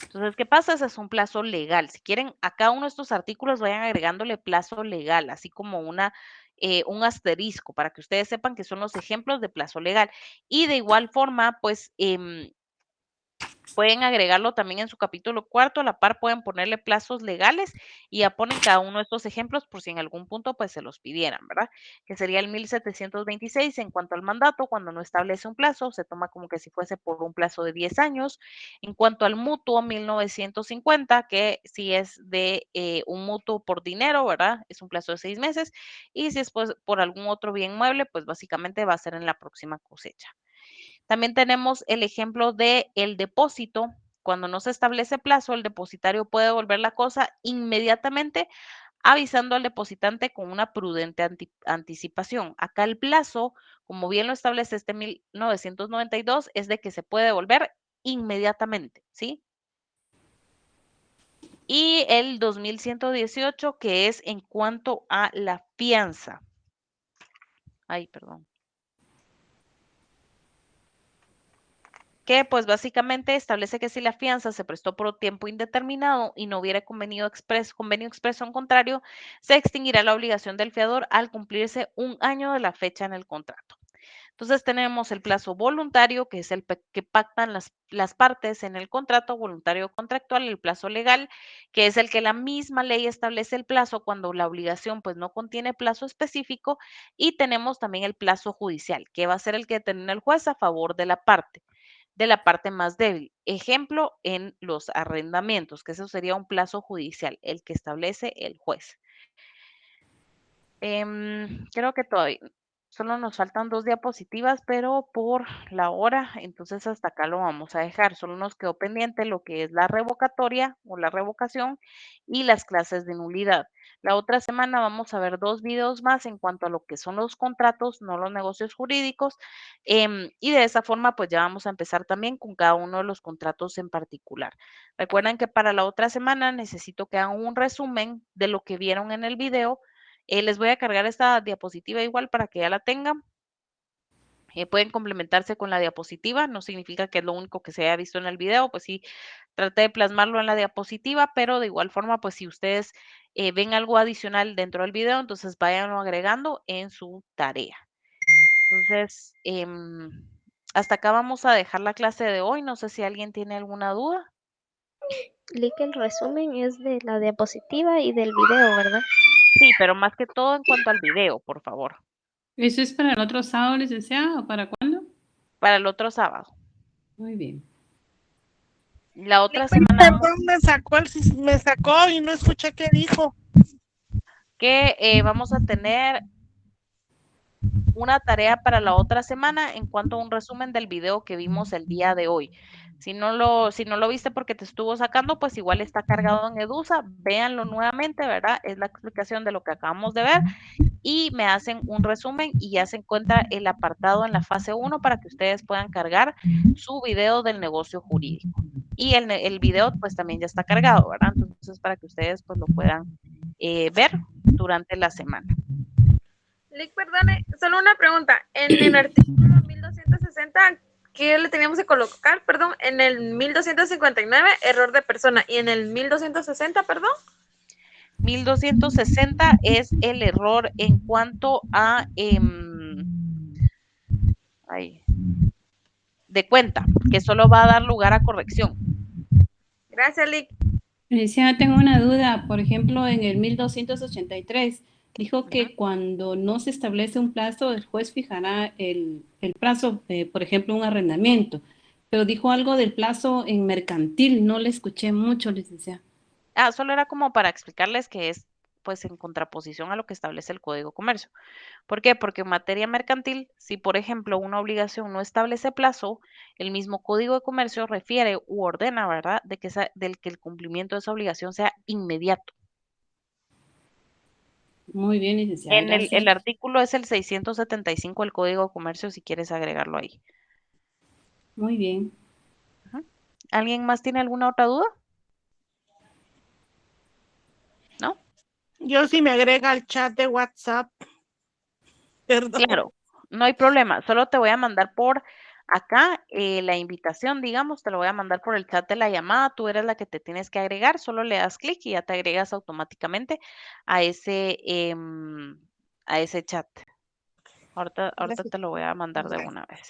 Entonces, ¿qué pasa? Ese es un plazo legal. Si quieren, a cada uno de estos artículos vayan agregándole plazo legal, así como un asterisco, para que ustedes sepan que son los ejemplos de plazo legal. Y de igual forma, pues, pueden agregarlo también en su capítulo cuarto, a la par pueden ponerle plazos legales y ya ponen cada uno de estos ejemplos por si en algún punto pues se los pidieran, ¿verdad? Que sería el 1726 en cuanto al mandato, cuando no establece un plazo, se toma como que si fuese por un plazo de 10 años. En cuanto al mutuo, 1950, que si es de un mutuo por dinero, ¿verdad? Es un plazo de 6 meses. Y si es pues, por algún otro bien mueble, pues básicamente va a ser en la próxima cosecha. También tenemos el ejemplo de el depósito. Cuando no se establece plazo, el depositario puede devolver la cosa inmediatamente avisando al depositante con una prudente anticipación. Acá el plazo, como bien lo establece este 1992, es de que se puede devolver inmediatamente, ¿sí? Y el 2118, que es en cuanto a la fianza. Ay, perdón. Que pues básicamente establece que si la fianza se prestó por tiempo indeterminado y no hubiera convenio expreso en contrario, se extinguirá la obligación del fiador al cumplirse 1 año de la fecha en el contrato. Entonces tenemos el plazo voluntario, que es el que pactan las partes en el contrato voluntario contractual, el plazo legal, que es el que la misma ley establece el plazo cuando la obligación pues no contiene plazo específico, y tenemos también el plazo judicial, que va a ser el que determina el juez a favor de la parte más débil. Ejemplo, en los arrendamientos, que eso sería un plazo judicial, el que establece el juez. Creo que todavía solo nos faltan 2 diapositivas, pero por la hora, entonces hasta acá lo vamos a dejar. Solo nos quedó pendiente lo que es la revocatoria o la revocación y las clases de nulidad. La otra semana vamos a ver 2 videos más en cuanto a lo que son los contratos, no los negocios jurídicos, y de esa forma pues ya vamos a empezar también con cada uno de los contratos en particular. Recuerden que para la otra semana necesito que hagan un resumen de lo que vieron en el video. Les voy a cargar esta diapositiva igual para que ya la tengan. Pueden complementarse con la diapositiva, no significa que es lo único que se haya visto en el video, pues sí, traté de plasmarlo en la diapositiva, pero de igual forma, pues si ustedes ven algo adicional dentro del video, entonces váyanlo agregando en su tarea. Entonces, hasta acá vamos a dejar la clase de hoy. No sé si alguien tiene alguna duda. El resumen es de la diapositiva y del video, ¿verdad? Sí, pero más que todo en cuanto al video, por favor. ¿Eso es para el otro sábado, licenciada, o para cuándo? Para el otro sábado. Muy bien. La otra semana Perdón, me sacó y no escuché qué dijo. que vamos a tener una tarea para la otra semana en cuanto a un resumen del video que vimos el día de hoy. Si no lo viste porque te estuvo sacando, pues igual está cargado en Edusa, véanlo nuevamente, ¿verdad? Es la explicación de lo que acabamos de ver y me hacen un resumen y ya se encuentra el apartado en la fase 1 para que ustedes puedan cargar su video del negocio jurídico. Y el video pues también ya está cargado, ¿verdad? Entonces para que ustedes pues lo puedan ver durante la semana. Lick, perdone, solo una pregunta. En el artículo 1260, ¿qué le teníamos que colocar? Perdón, en el 1259, error de persona. Y en el 1260, perdón. 1260 es el error en cuanto a de cuenta, que solo va a dar lugar a corrección. Gracias, Lick. Licenciada, tengo una duda. Por ejemplo, en el 1283 dijo que cuando no se establece un plazo, el juez fijará el plazo, por ejemplo, un arrendamiento. Pero dijo algo del plazo en mercantil, no le escuché mucho, licenciada. Solo era como para explicarles que es pues en contraposición a lo que establece el Código de Comercio. ¿Por qué? Porque en materia mercantil, si por ejemplo una obligación no establece plazo, el mismo Código de Comercio refiere u ordena, ¿verdad?, del que el cumplimiento de esa obligación sea inmediato. Muy bien, licenciada, El gracias. artículo es el 675 del Código de Comercio, si quieres agregarlo ahí. Muy bien. ¿Alguien más tiene alguna otra duda? ¿No? Yo sí me agrega al chat de WhatsApp. Perdón. Claro, no hay problema. Solo te voy a mandar por acá la invitación, digamos, te lo voy a mandar por el chat de la llamada. Tú eres la que te tienes que agregar. Solo le das clic y ya te agregas automáticamente a ese chat. Ahorita Gracias. te lo voy a mandar de una vez.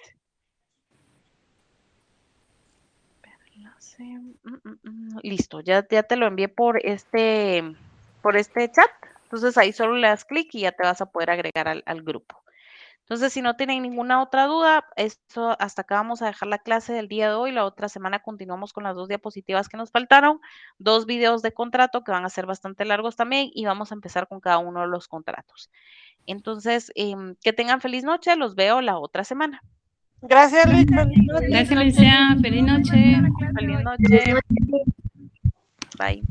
Listo, ya te lo envié por este chat. Entonces ahí solo le das clic y ya te vas a poder agregar al grupo. Entonces, si no tienen ninguna otra duda, esto hasta acá vamos a dejar la clase del día de hoy. La otra semana continuamos con las 2 diapositivas que nos faltaron, 2 videos de contrato que van a ser bastante largos también y vamos a empezar con cada uno de los contratos. Entonces, que tengan feliz noche, los veo la otra semana. Gracias, Luis. Feliz noche. Gracias, licenciada. Feliz noche. Feliz noche. Bye.